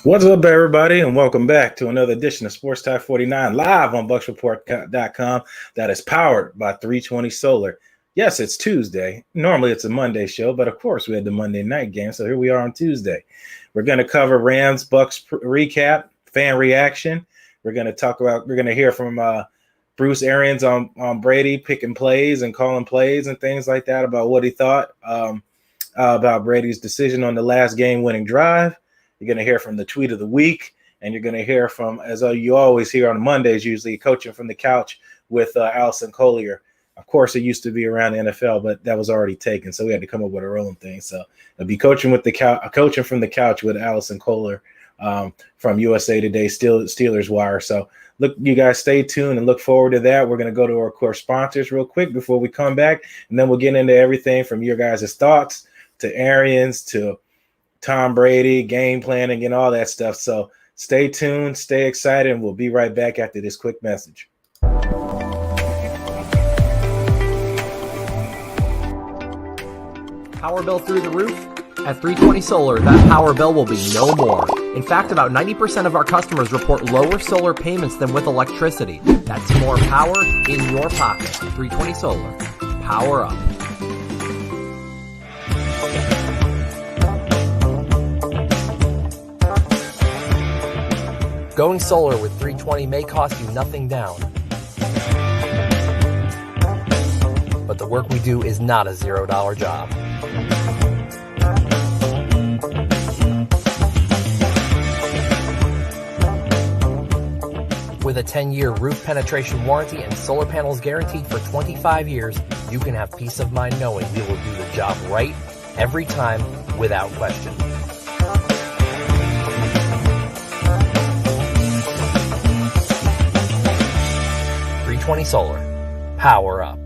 What's up, everybody, and welcome back to another edition of Sports Talk49 live on BucsReport.com that is powered by 320 Solar. Yes, it's Tuesday. Normally it's a Monday show, but of course we had the Monday night game, so here we are on Tuesday. We're going to cover Rams Bucks recap, fan reaction. We're going to hear from Bruce Arians on Brady picking plays and calling plays and things like that about what he thought about Brady's decision on the last game-winning drive. You're going to hear from the tweet of the week, and you're going to hear from, as you always hear on Mondays, usually coaching from the couch with Allison Koehler. Of course, it used to be around the NFL, but that was already taken, so we had to come up with our own thing. So it'll be coaching from the couch with Allison Koehler from USA Today, Steelers Wire. So look, you guys stay tuned and look forward to that. We're going to go to our core sponsors real quick before we come back, and then we'll get into everything from your guys' thoughts to Arians to Tom Brady, game planning, and all that stuff. So stay tuned, stay excited, and we'll be right back after this quick message. Power bill through the roof? At 320 Solar, that power bill will be no more. In fact, about 90% of our customers report lower solar payments than with electricity. That's more power in your pocket. 320 Solar. Power up. Going solar with 320 may cost you nothing down. But the work we do is not a $0 job. With a 10-year roof penetration warranty and solar panels guaranteed for 25 years, you can have peace of mind knowing we will do the job right every time without question. Solar. Power up.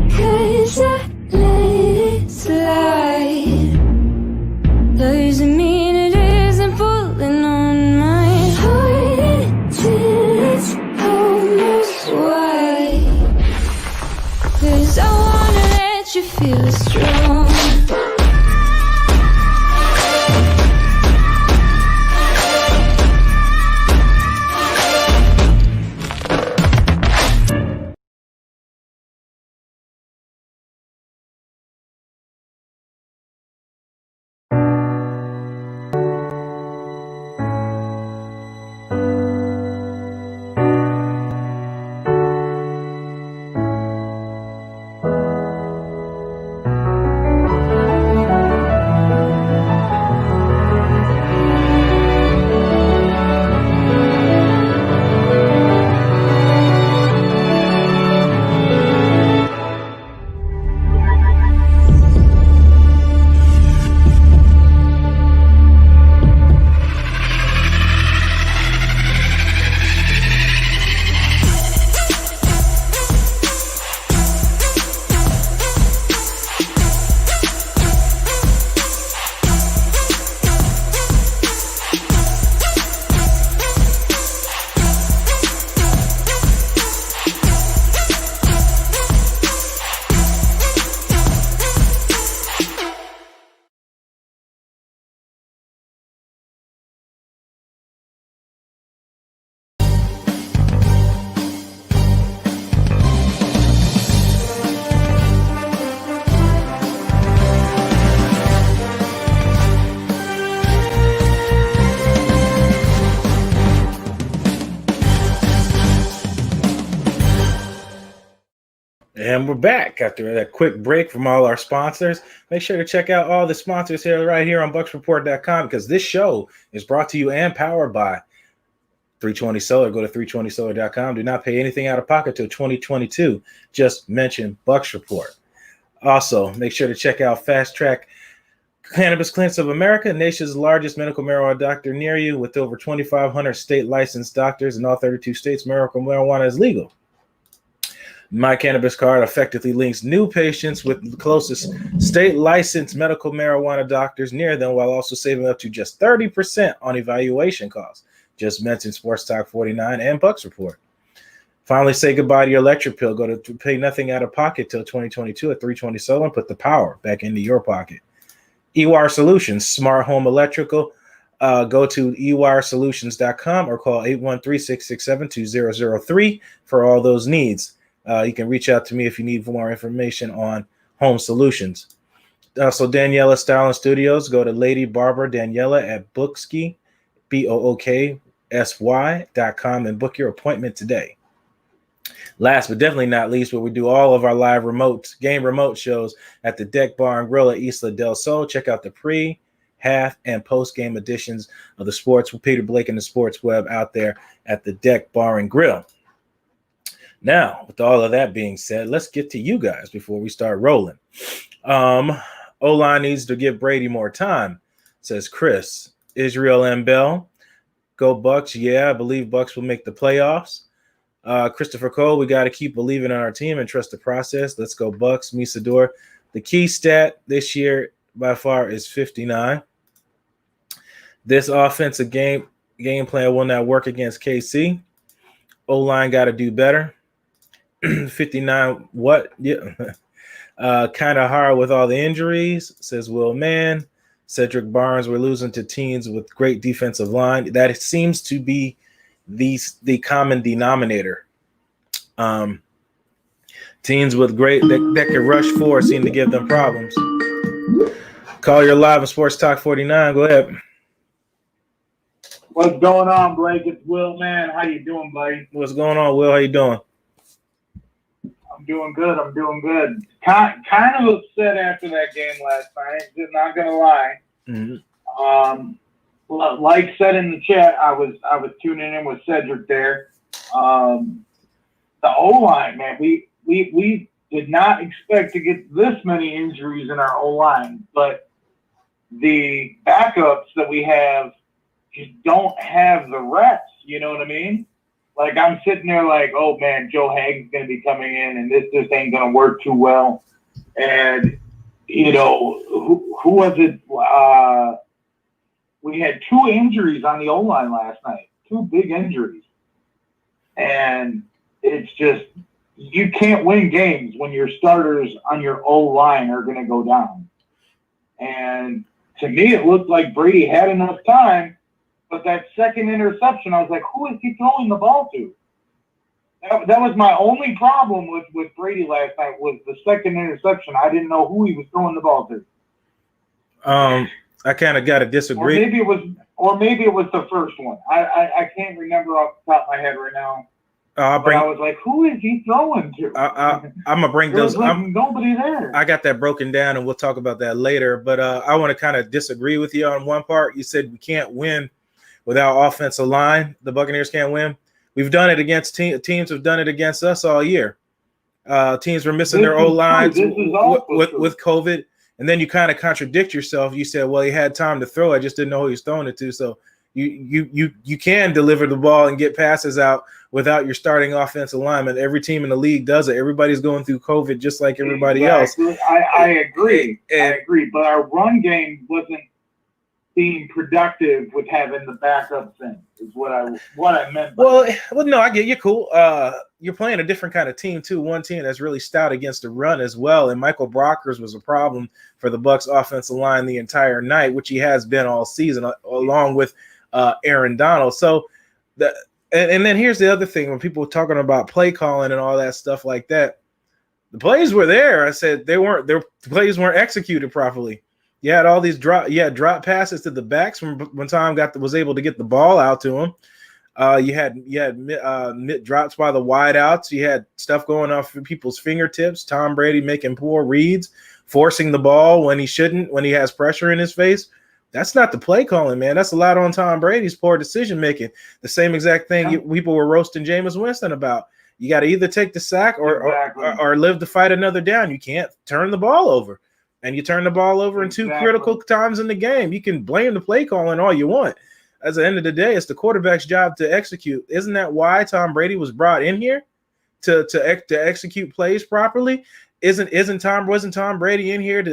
Cause I let it slide. Doesn't mean it isn't pulling on my heart until it's almost white. Cause I wanna let you feel strong. And we're back after that quick break from all our sponsors. Make sure to check out all the sponsors here right here on BucksReport.com, because this show is brought to you and powered by 320 Solar. Go to 320solar.com. Do not pay anything out of pocket till 2022. Just mention Bucks Report. Also, make sure to check out Fast Track Cannabis Clinics of America, nation's largest medical marijuana doctor near you, with over 2,500 state licensed doctors in all 32 states. Medical marijuana is legal. My Cannabis Card effectively links new patients with the closest state licensed medical marijuana doctors near them, while also saving up to just 30% on evaluation costs. Just mention Sports Talk 49 and Bucks Report. Finally, say goodbye to your electric bill. Go to pay nothing out of pocket till 2022 at 320 Solar and put the power back into your pocket. eWire Solutions, smart home electrical. Go to ewiresolutions.com or call 813-667-2003 for all those needs. You can reach out to me if you need more information on home solutions. Also, Daniela Style and Studios. Go to Lady Barber Daniela at Booksy, BOOKSY.com, and book your appointment today. Last but definitely not least, where we do all of our live game remote shows at the Deck Bar and Grill at Isla del Sol. Check out the pre, half, and post-game editions of the Sports with Peter Blake and the Sports Web out there at the Deck Bar and Grill. Now, with all of that being said, let's get to you guys before we start rolling. O-line needs to give Brady more time, says Chris. Israel M. Bell, go Bucks. Yeah, I believe Bucks will make the playoffs. Christopher Cole, we got to keep believing in our team and trust the process. Let's go Bucks. Misador, the key stat this year by far is 59. This offensive game plan will not work against KC. O-line got to do better. 59, what? Yeah. Kind of hard with all the injuries, says Will Mann. Cedric Barnes, we're losing to teams with great defensive line. That seems to be the common denominator. Teams with great that can rush forward seem to give them problems. Call your live on Sports Talk 49. Go ahead. What's going on, Blake? It's Will, man. How you doing, buddy? What's going on, Will? How you doing? I'm doing good. Kind of upset after that game last night. Just not gonna lie. Mm-hmm. Like said in the chat, I was tuning in with Cedric there. The O-line, man, we did not expect to get this many injuries in our O-line, but the backups that we have just don't have the reps. You know what I mean? Like, I'm sitting there like, oh, man, Joe Hagen's going to be coming in, and this just ain't going to work too well. And, you know, who was it? We had 2 injuries on the O-line last night, 2 big injuries. And it's just, you can't win games when your starters on your O-line are going to go down. And to me, it looked like Brady had enough time. But that second interception, I was like, who is he throwing the ball to? That was my only problem with Brady last night, was the second interception. I didn't know who he was throwing the ball to. I kind of got to disagree. Or maybe it was the first one. I can't remember off the top of my head right now. I was like, who is he throwing to? I'm gonna bring those. Nobody there. I got that broken down, and we'll talk about that later. But I want to kind of disagree with you on one part. You said we can't win without offensive line. The Buccaneers can't win. We've done it against teams. Have done it against us all year. Teams were missing their O-lines with COVID, and then you kind of contradict yourself. You said, "Well, he had time to throw. I just didn't know who he was throwing it to." So you can deliver the ball and get passes out without your starting offensive lineman. Every team in the league does it. Everybody's going through COVID just like everybody else. I agree. But our run game wasn't being productive with having the backup thing, is what I meant. Well, no, I get you. Cool. You're playing a different kind of team too. One team that's really stout against the run as well. And Michael Brockers was a problem for the Bucs offensive line the entire night, which he has been all season, along with Aaron Donald. So and then here's the other thing: when people were talking about play calling and all that stuff like that, the plays were there. I said the plays weren't executed properly. You had all these drop passes to the backs when Tom was able to get the ball out to him. You had drops by the wideouts. You had stuff going off people's fingertips. Tom Brady making poor reads, forcing the ball when he shouldn't, when he has pressure in his face. That's not the play calling, man. That's a lot on Tom Brady's poor decision making. The same exact thing people were roasting Jameis Winston about. You got to either take the sack or live to fight another down. You can't turn the ball over. And you turn the ball over in two critical times in the game. You can blame the play calling all you want. At the end of the day, it's the quarterback's job to execute. Isn't that why Tom Brady was brought in here to execute plays properly? Wasn't Tom Brady in here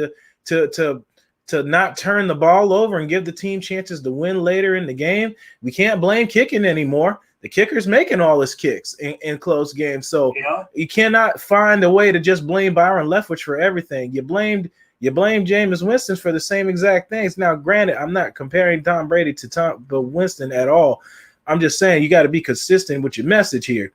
to not turn the ball over and give the team chances to win later in the game? We can't blame kicking anymore. The kicker's making all his kicks in close games. So you cannot find a way to just blame Byron Leftwich for everything. You blamed Jameis Winston for the same exact things. Now, granted, I'm not comparing Tom Brady to Winston at all. I'm just saying you got to be consistent with your message here.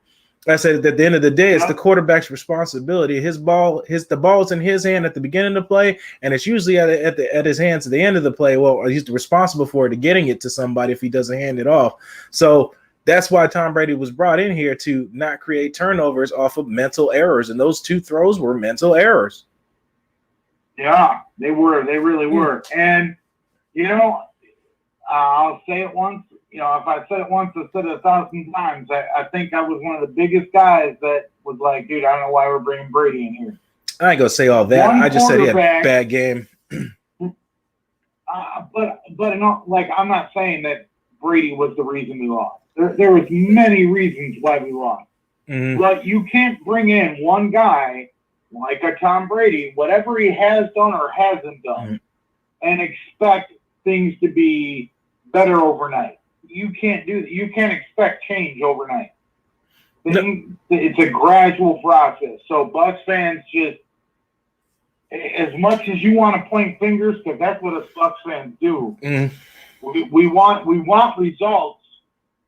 I said at the end of the day, it's the quarterback's responsibility. The ball's in his hand at the beginning of the play, and it's usually at his hands at the end of the play. Well, he's responsible for it, to getting it to somebody if he doesn't hand it off. So that's why Tom Brady was brought in here, to not create turnovers off of mental errors, and those two throws were mental errors. Yeah, they were. They really were. And, I'll say it once. If I said it once, I said it 1,000 times. I think I was one of the biggest guys that was like, dude, I don't know why we're bringing Brady in here. I ain't going to say all that. I just said he had a bad game. But I'm not saying that Brady was the reason we lost. There was many reasons why we lost. Mm-hmm. But you can't bring in one guy like a Tom Brady, whatever he has done or hasn't done, and expect things to be better overnight. You can't do that. You can't expect change overnight. It's a gradual process. So Bucs fans, just as much as you want to point fingers, because that's what us Bucs fans do. We want results.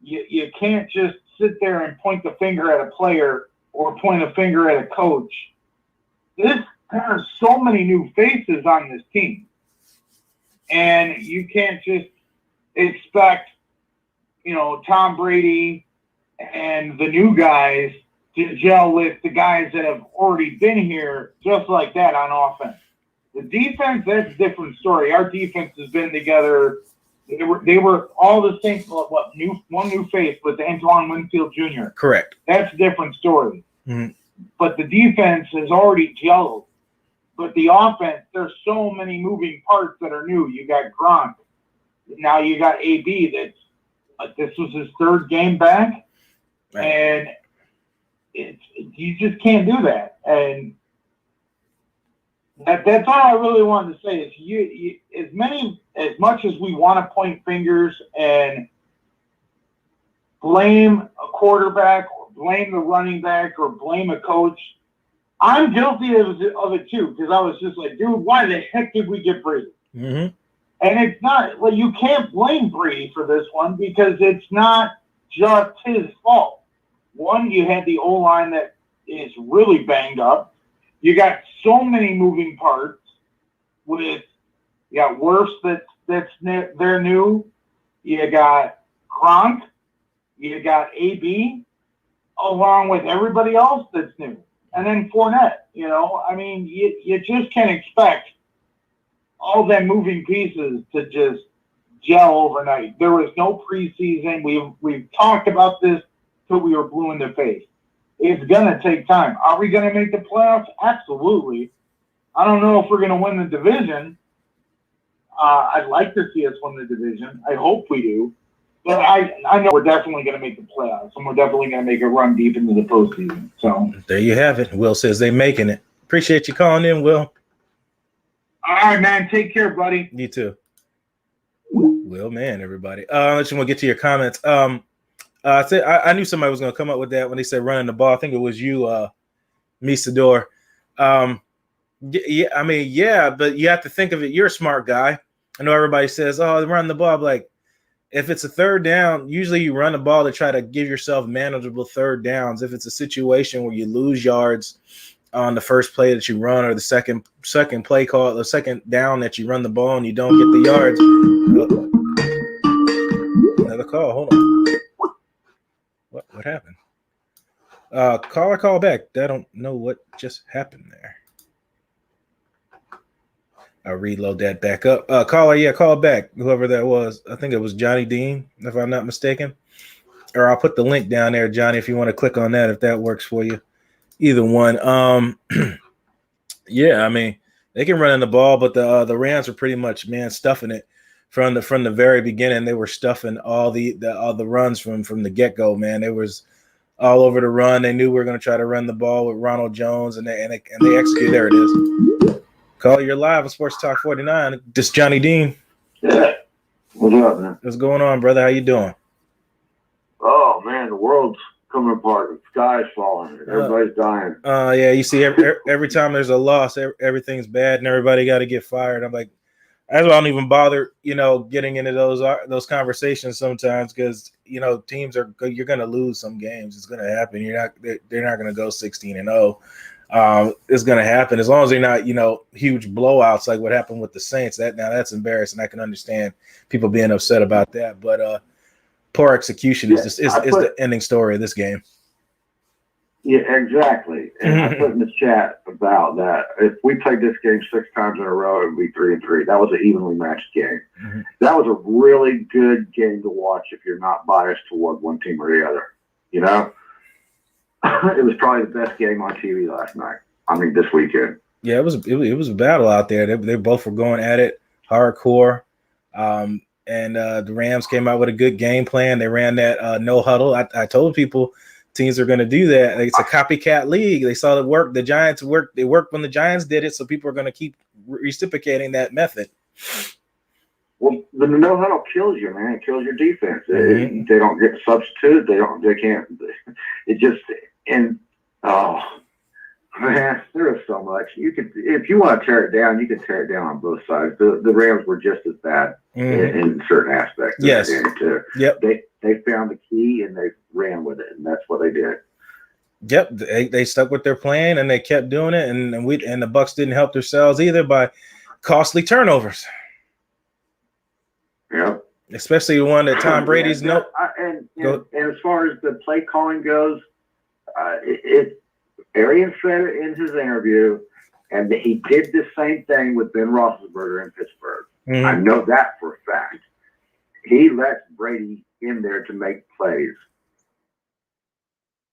You can't just sit there and point the finger at a player or point a finger at a coach. There are so many new faces on this team, and you can't just expect, Tom Brady and the new guys to gel with the guys that have already been here just like that on offense. The defense, that's a different story. Our defense has been together. They were all the same. One new face with Antoine Winfield Jr. Correct. That's a different story. Mm-hmm. But the defense has already gelled. But the offense, there's so many moving parts that are new. You got Gronk. Now you got AB. This was his third game back. Right. And you just can't do that. And that's all I really wanted to say is you as much as we want to point fingers and blame a quarterback or blame the running back or blame a coach, I'm guilty of it too, because I was just like, dude, why the heck did we get Brady? Mm-hmm. And it's not, you can't blame Brady for this one because it's not just his fault. One, you had the O-line that is really banged up. You got so many moving parts you got Wirfs they're new. You got Gronk. You got AB along with everybody else that's new. And then Fournette, you just can't expect all them moving pieces to just gel overnight. There was no preseason. We've talked about this till we were blue in the face. It's going to take time. Are we going to make the playoffs? Absolutely. I don't know if we're going to win the division. I'd like to see us win the division. I hope we do. But I know we're definitely going to make the playoffs, and we're definitely going to make a run deep into the postseason. So there you have it. Will says they're making it. Appreciate you calling in, Will. All right, man. Take care, buddy. You too. Will, man, everybody. I just want to get to your comments. I knew somebody was going to come up with that when they said running the ball. I think it was you, Misador. But you have to think of it. You're a smart guy. I know everybody says, "Oh, run the ball." Like, if it's a third down, usually you run the ball to try to give yourself manageable third downs. If it's a situation where you lose yards on the first play that you run, or the second play call, the second down that you run the ball and you don't get the yards. Another call. Hold on. What happened? Call back. I don't know what just happened there. I'll reload that back up. Caller, call back. Whoever that was. I think it was Johnny Dean, if I'm not mistaken. Or I'll put the link down there, Johnny, if you want to click on that, if that works for you. Either one. Yeah, I mean, they can run in the ball, but the Rams were pretty much, stuffing it from the very beginning. They were stuffing all the runs from the get-go, man. They was all over the run. They knew we were going to try to run the ball with Ronald Jones, and they executed. There it is. Call, you're live on Sports Talk 49. This is Johnny Dean. Yeah. What's up, man? What's going on, brother? How you doing? Oh, man, the world's coming apart. The sky's falling. Everybody's dying. Yeah, you see, every time there's a loss, everything's bad, and everybody got to get fired. I'm like, that's why I don't even bother, getting into those conversations sometimes, because teams you're going to lose some games. It's going to happen. They're not going to go 16-0. It's going to happen as long as they're not, huge blowouts like what happened with the Saints. That's embarrassing. I can understand people being upset about that, but poor execution is the ending story of this game. Yeah, exactly. And I put in the chat about that. If we played this game 6 times in a row, it would be 3-3. That was an evenly matched game. Mm-hmm. That was a really good game to watch if you're not biased toward one team or the other. It was probably the best game on TV last night. I mean, this weekend. Yeah, it was a battle out there. They both were going at it hardcore. And the Rams came out with a good game plan. They ran that no huddle. I told people teams are going to do that. It's a copycat league. They saw it work. The Giants worked. They worked when the Giants did it, so people are going to keep reciprocating that method. Well, the no huddle kills you, man. It kills your defense. Mm-hmm. They don't get substituted. They can't. It just man, there is so much. You could, if you want to tear it down, you can tear it down on both sides. The Rams were just as bad in certain aspects. Yes. Of the game too. Yep. They found the key and they ran with it, and that's what they did. Yep. They stuck with their plan and they kept doing it, and the Bucs didn't help themselves either by costly turnovers. Yep. Especially the one that Tom Brady's and as far as the play calling goes, Arians said it in his interview, and he did the same thing with Ben Roethlisberger in Pittsburgh. Mm-hmm. I know that for a fact. He lets Brady in there to make plays.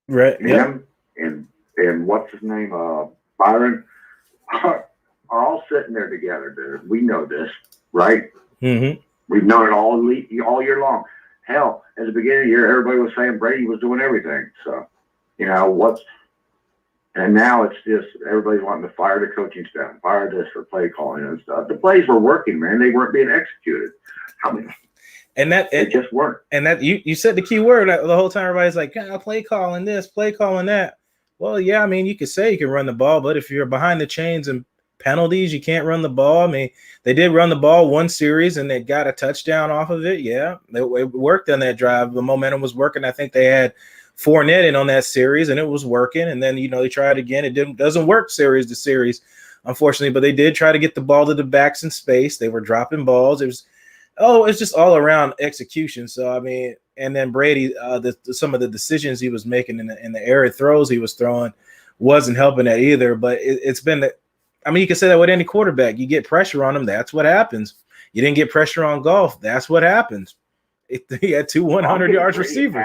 Right. Him and what's his name, Byron, are all sitting there together, dude. We know this, right? Mm-hmm. We've known it all year long. Hell, at the beginning of the year, everybody was saying Brady was doing everything. So, and now it's just everybody's wanting to fire the coaching staff, fire this for play calling and stuff. The plays were working, man. They weren't being executed. It just weren't. And that you said the key word the whole time. Everybody's like, play calling this, play calling that. Well, yeah, I mean, you could say you can run the ball, but if you're behind the chains and penalties, you can't run the ball. I mean, they did run the ball one series and they got a touchdown off of it. Yeah, it worked on that drive. The momentum was working. I think they had Fournette in on that series and it was working. And then, they tried again. It doesn't work series to series, unfortunately, but they did try to get the ball to the backs in space. They were dropping balls. It's just all around execution. So, I mean, and then Brady, some of the decisions he was making in the air throws he was throwing wasn't helping that either. But it's been that. I mean, you can say that with any quarterback. You get pressure on them, that's what happens. You didn't get pressure on Goff, that's what happens. He had 2 100 yards receivers.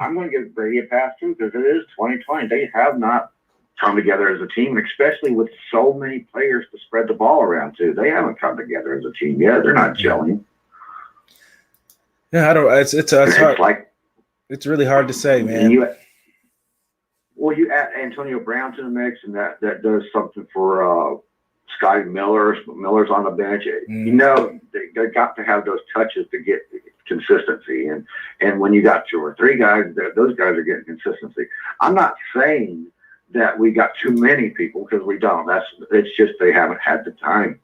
I'm going to give Brady a pass too, because it is 2020. They have not come together as a team, especially with so many players to spread the ball around to. They haven't come together as a team yet. They're not gelling. Yeah, I don't. It's hard. It's really hard to say, man. You add Antonio Brown to the mix, and that does something for Scotty Miller. Miller's on the bench. They got to have those touches to get consistency. And when you got 2 or 3 guys, those guys are getting consistency. I'm not saying that we got too many people, because we don't. It's just they haven't had the time.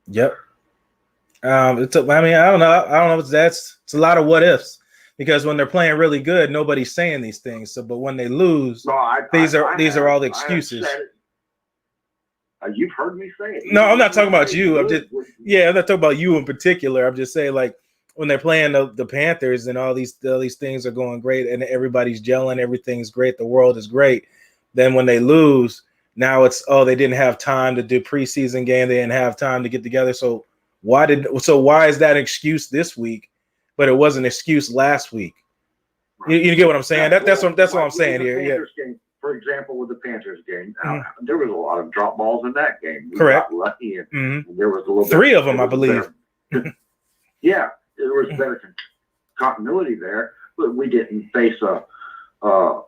Yep. I don't know. It's a lot of what ifs. Because when they're playing really good, nobody's saying these things. So, but when they lose, these are all the excuses. You've heard me say it. No, I'm not talking about you. I'm not talking about you in particular. I'm just saying, like, when they're playing the Panthers and all these things are going great and everybody's gelling, everything's great, the world is great. Then when they lose, now it's they didn't have time to do preseason game, they didn't have time to get together. So why is that an excuse this week, but it wasn't an excuse last week? You get what I'm saying? That's what I'm saying here. Yeah. Game, for example, with the Panthers game, there was a lot of drop balls in that game. We Correct. Got lucky, and there was a little 3 of them, I believe. Yeah, there was better continuity there, but we didn't face a no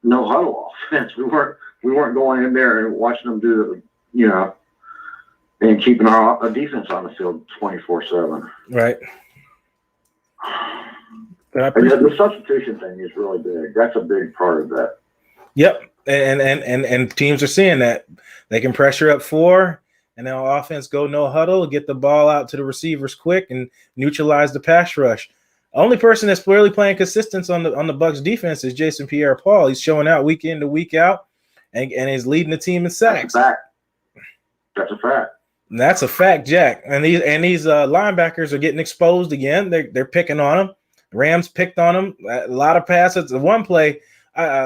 huddle offense. We weren't going in there and watching them do and keeping our defense on the field 24/7. Right. The substitution thing is really big. That's a big part of that. Yep, and teams are seeing that they can pressure up 4, and then offense go no huddle, get the ball out to the receivers quick, and neutralize the pass rush. Only person that's really playing consistent on the Bucs defense is Jason Pierre-Paul. He's showing out week in to week out, and he's leading the team in sacks. That's a fact. And that's a fact, Jack. And these linebackers are getting exposed again. They're picking on them. Rams picked on him. A lot of passes. The one play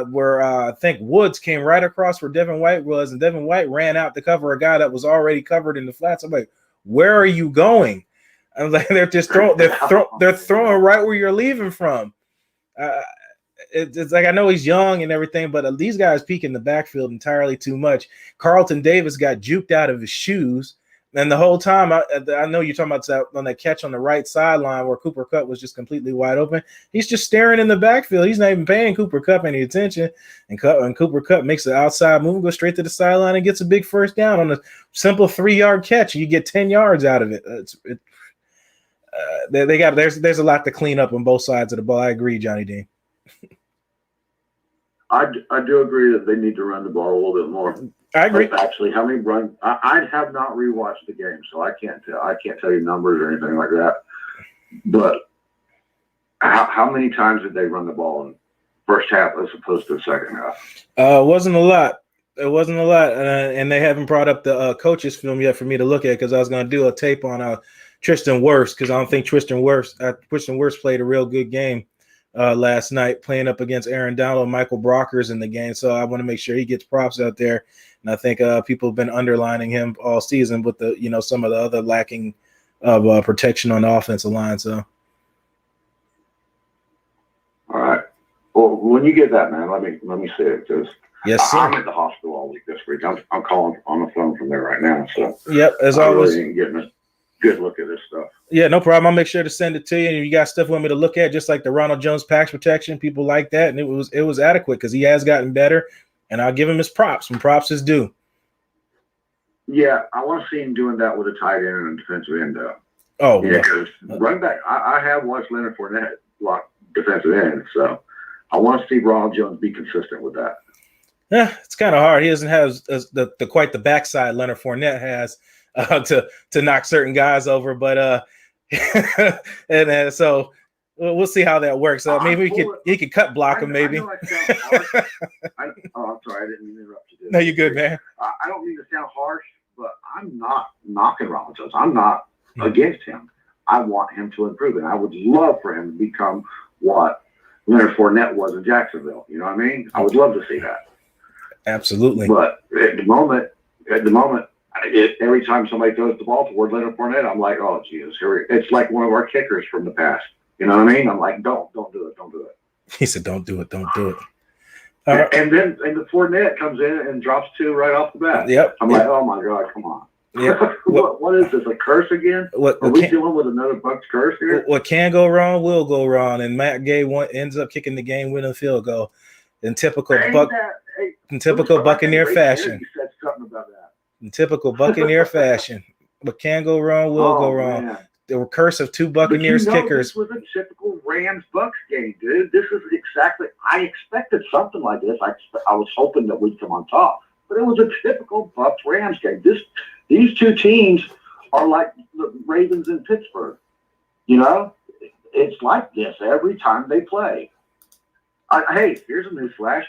where I think Woods came right across where Devin White was, and Devin White ran out to cover a guy that was already covered in the flats. I'm like, where are you going? I'm like, they're just throwing right where you're leaving from. It's like, I know he's young and everything, but these guys peek in the backfield entirely too much. Carlton Davis got juked out of his shoes. And the whole time, I know you're talking about that on that catch on the right sideline where Cooper Kupp was just completely wide open. He's just staring in the backfield. He's not even paying Cooper Kupp any attention. And Cooper Kupp makes an outside move, goes straight to the sideline, and gets a big first down on a simple 3-yard catch. You get 10 yards out of it. There's a lot to clean up on both sides of the ball. I agree, Johnny Dean. I do agree that they need to run the ball a little bit more. I agree. But actually, how many run? I have not rewatched the game, so I can't tell you numbers or anything like that. But how many times did they run the ball in first half as opposed to the second half? It wasn't a lot. And they haven't brought up the coaches film yet for me to look at because I was going to do a tape on Tristan Wirfs because I don't think Tristan Wirfs played a real good game last night, playing up against Aaron Donald, Michael Brockers in the game. So I want to make sure he gets props out there. And I think people have been underlining him all season with the some of the other lacking of protection on the offensive line. So, all right. Well, when you get that, man, let me see it because yes, sir. I'm at the hospital all week this week. I'm calling on the phone from there right now. So yep, as always, really ain't getting a good look at this stuff. Yeah, no problem. I'll make sure to send it to you. And if you got stuff you want me to look at, just like the Ronald Jones pass protection, people like that, and it was adequate because he has gotten better. And I'll give him his props. When props is due. Yeah, I want to see him doing that with a tight end and a defensive end, though. Oh, yeah. Running back, I have watched Leonard Fournette block defensive end, so I want to see Ronald Jones be consistent with that. Yeah, it's kind of hard. He doesn't have the quite the backside Leonard Fournette has to knock certain guys over, but and so. We'll see how that works. Maybe he could cut block him. Maybe. I'm sorry, I didn't mean to interrupt you. No, you're good, man. I don't mean to sound harsh, but I'm not knocking Ronald Jones. I'm not against him. I want him to improve, and I would love for him to become what Leonard Fournette was in Jacksonville. You know what I mean? I would love to see that. Absolutely. But at the moment, every time somebody throws the ball toward Leonard Fournette, I'm like, oh, Jesus. It's like one of our kickers from the past. You know what I mean? I'm like, don't do it. He said, don't do it. And then the Fournette comes in and drops 2 right off the bat. Yep. I'm like, oh my God, come on. Yep. What is this, a curse again? Are we dealing with another Bucs curse here? What can go wrong will go wrong. And Matt Gay ends up kicking the game-winning field goal in typical Buccaneer fashion. You said something about that. In typical Buccaneer fashion. What can go wrong will go wrong. Man. The curse of 2 Buccaneers kickers. This was a typical Rams-Bucs game, dude. This is exactly – I expected something like this. I was hoping that we'd come on top. But it was a typical Bucs-Rams game. These 2 teams are like the Ravens in Pittsburgh. You know? It's like this every time they play. Hey, here's a news flash.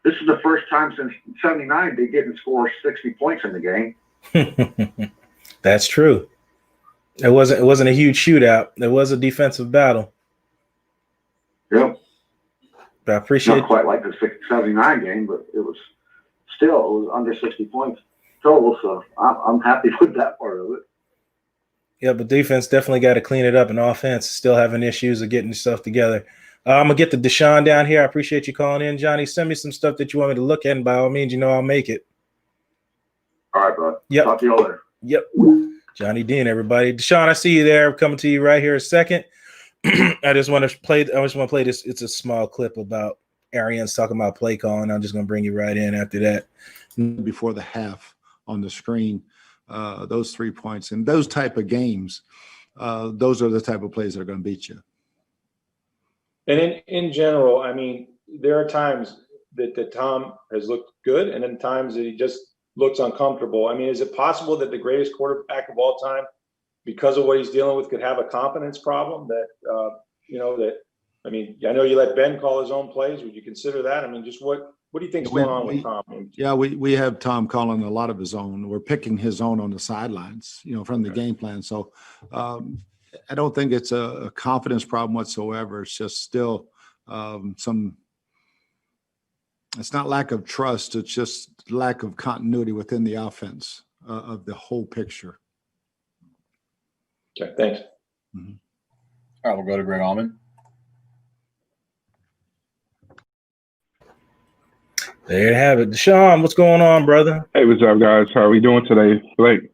This is the first time since '79 they didn't score 60 points in the game. That's true. It wasn't a huge shootout. It was a defensive battle. Yep. But I appreciate not quite like the 79 game, but it was under 60 points total. So I'm happy with that part of it. Yeah, but defense definitely got to clean it up, and offense still having issues of getting stuff together. I'm gonna get the Deshaun down here. I appreciate you calling in, Johnny. Send me some stuff that you want me to look at, and by all means, I'll make it. All right, bud. Yep. Talk to you later. Yep. Johnny Dean, everybody. Deshaun, I see you there. I'm coming to you right here in a second. I just want to play this. It's a small clip about Arians talking about play calling. I'm just gonna bring you right in after that. Before the half on the screen, those 3 points and those type of games, those are the type of plays that are going to beat you. And in general, I mean, there are times that Tom has looked good, and then times that he just looks uncomfortable. I mean, is it possible that the greatest quarterback of all time, because of what he's dealing with, could have a confidence problem that, I mean, I know you let Ben call his own plays. Would you consider that? I mean, just what do you think's going on with Tom? Yeah, we have Tom calling a lot of his own. We're picking his own on the sidelines, from the game plan. So I don't think it's a confidence problem whatsoever. It's just still it's not lack of trust. It's just lack of continuity within the offense of the whole picture. Okay, thanks. Mm-hmm. All right, we'll go to Greg Allman. There you have it. Deshaun, what's going on, brother? Hey, what's up, guys? How are we doing today, Blake?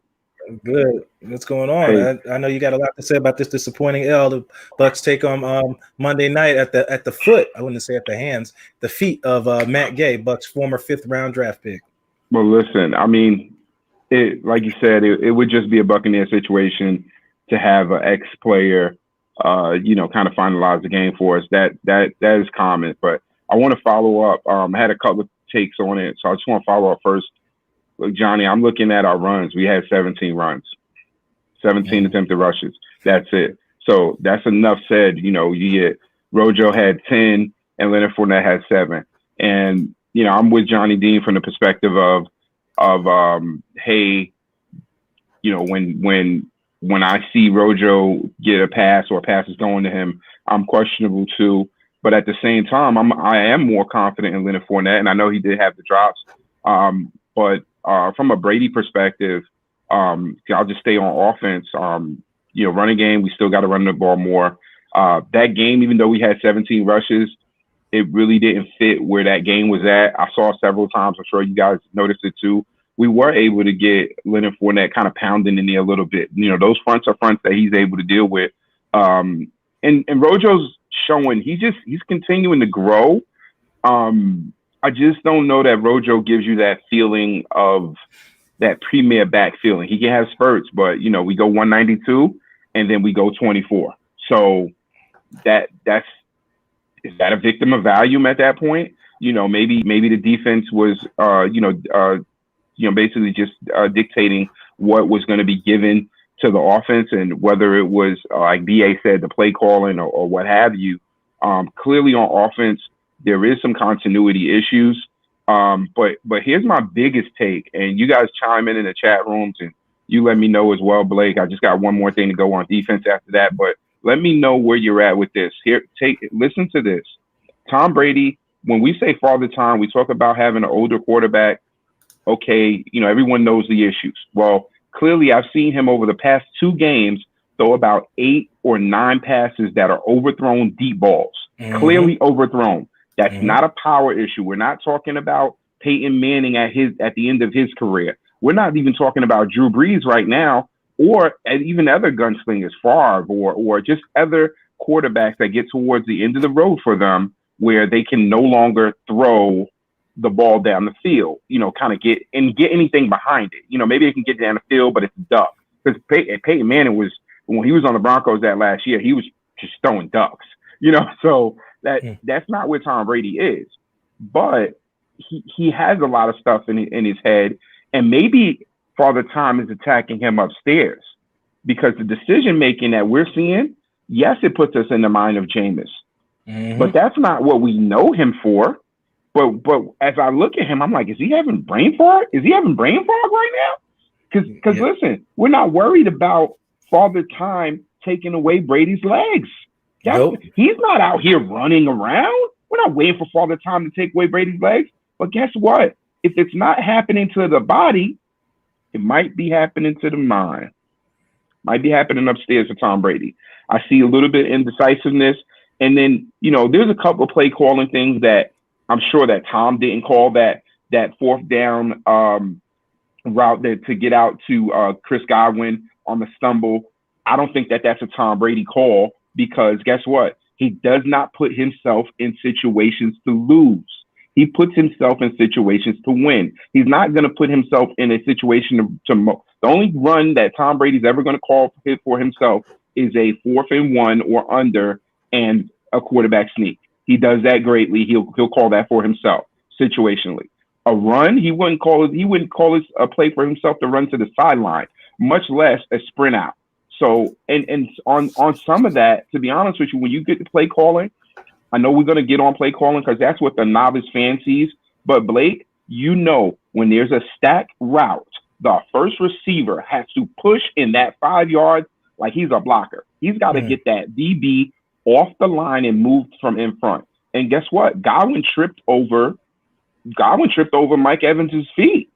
Good. What's going on? Hey. I know you got a lot to say about this disappointing L. The Bucs take on Monday night at the foot. I wouldn't say at the hands, the feet of Matt Gay, Bucs' former 5th-round draft pick. Well, listen, I mean, like you said, it would just be a Buccaneer situation to have an ex-player, kind of finalize the game for us. That is common, but I want to follow up. I had a couple of takes on it, so I just want to follow up first. Look, Johnny, I'm looking at our runs. We had 17 runs, 17 attempted rushes. That's it. So that's enough said. You get Rojo had 10 and Leonard Fournette had 7. And, I'm with Johnny Dean from the perspective of hey, when I see Rojo get a pass or a pass is going to him, I'm questionable too. But at the same time, I am more confident in Leonard Fournette, and I know he did have the drops. But from a Brady perspective, I'll just stay on offense. Running game, we still got to run the ball more. That game, even though we had 17 rushes, it really didn't fit where that game was at. I saw several times. I'm sure you guys noticed it too. We were able to get Leonard Fournette kind of pounding in there a little bit. Those fronts are fronts that he's able to deal with. And Rojo's showing he's continuing to grow. I just don't know that Rojo gives you that feeling of that premier back feeling. He can have spurts, but we go 192 and then we go 24. So is that a victim of value at that point? Maybe the defense was basically just dictating what was going to be given to the offense, and whether it was like BA said, the play calling or what have you. Clearly on offense, there is some continuity issues. But here's my biggest take, and you guys chime in the chat rooms and you let me know as well, Blake. I just got one more thing to go on defense after that, but let me know where you're at with this. Listen to this. Tom Brady, when we say Father Time, we talk about having an older quarterback. Okay, everyone knows the issues. Well, clearly I've seen him over the past 2 games throw about 8 or 9 passes that are overthrown deep balls, clearly overthrown. That's not a power issue. We're not talking about Peyton Manning at the end of his career. We're not even talking about Drew Brees right now, or even other gunslingers, Favre, or just other quarterbacks that get towards the end of the road for them, where they can no longer throw the ball down the field, kind of get anything behind it. Maybe they can get down the field, but it's a duck. Because Peyton Manning when he was on the Broncos that last year, he was just throwing ducks, so that's not where Tom Brady is. But he has a lot of stuff in his head, and maybe Father Time is attacking him upstairs, because the decision making that we're seeing, yes, it puts us in the mind of Jameis, but that's not what we know him for. But as I look at him, I'm like, is he having brain fog? Is he having brain fog right now? Because listen, we're not worried about Father Time taking away Brady's legs. Nope. He's not out here running around. We're not waiting for Father Time to take away Brady's legs. But guess what? If it's not happening to the body, it might be happening to the mind. Might be happening upstairs for Tom Brady. I see a little bit of indecisiveness. And then, there's a couple of play calling things that I'm sure that Tom didn't call, that fourth down route to get out to Chris Godwin on the stumble. I don't think that's a Tom Brady call, because guess what? He does not put himself in situations to lose. He puts himself in situations to win. He's not going to put himself in a situation to the only run that Tom Brady's ever going to call for himself is a 4th and 1 or under and a quarterback sneak. He does that greatly. He'll call that for himself situationally. A run, he wouldn't call it a play for himself to run to the sideline, much less a sprint out. So, and on some of that, to be honest with you, when you get to play calling, I know we're going to get on play calling because that's what the novice fan sees. But Blake, when there's a stack route, the first receiver has to push in that 5 yards like he's a blocker. He's got to get that DB off the line and move from in front. And guess what? Godwin tripped over Mike Evans' feet.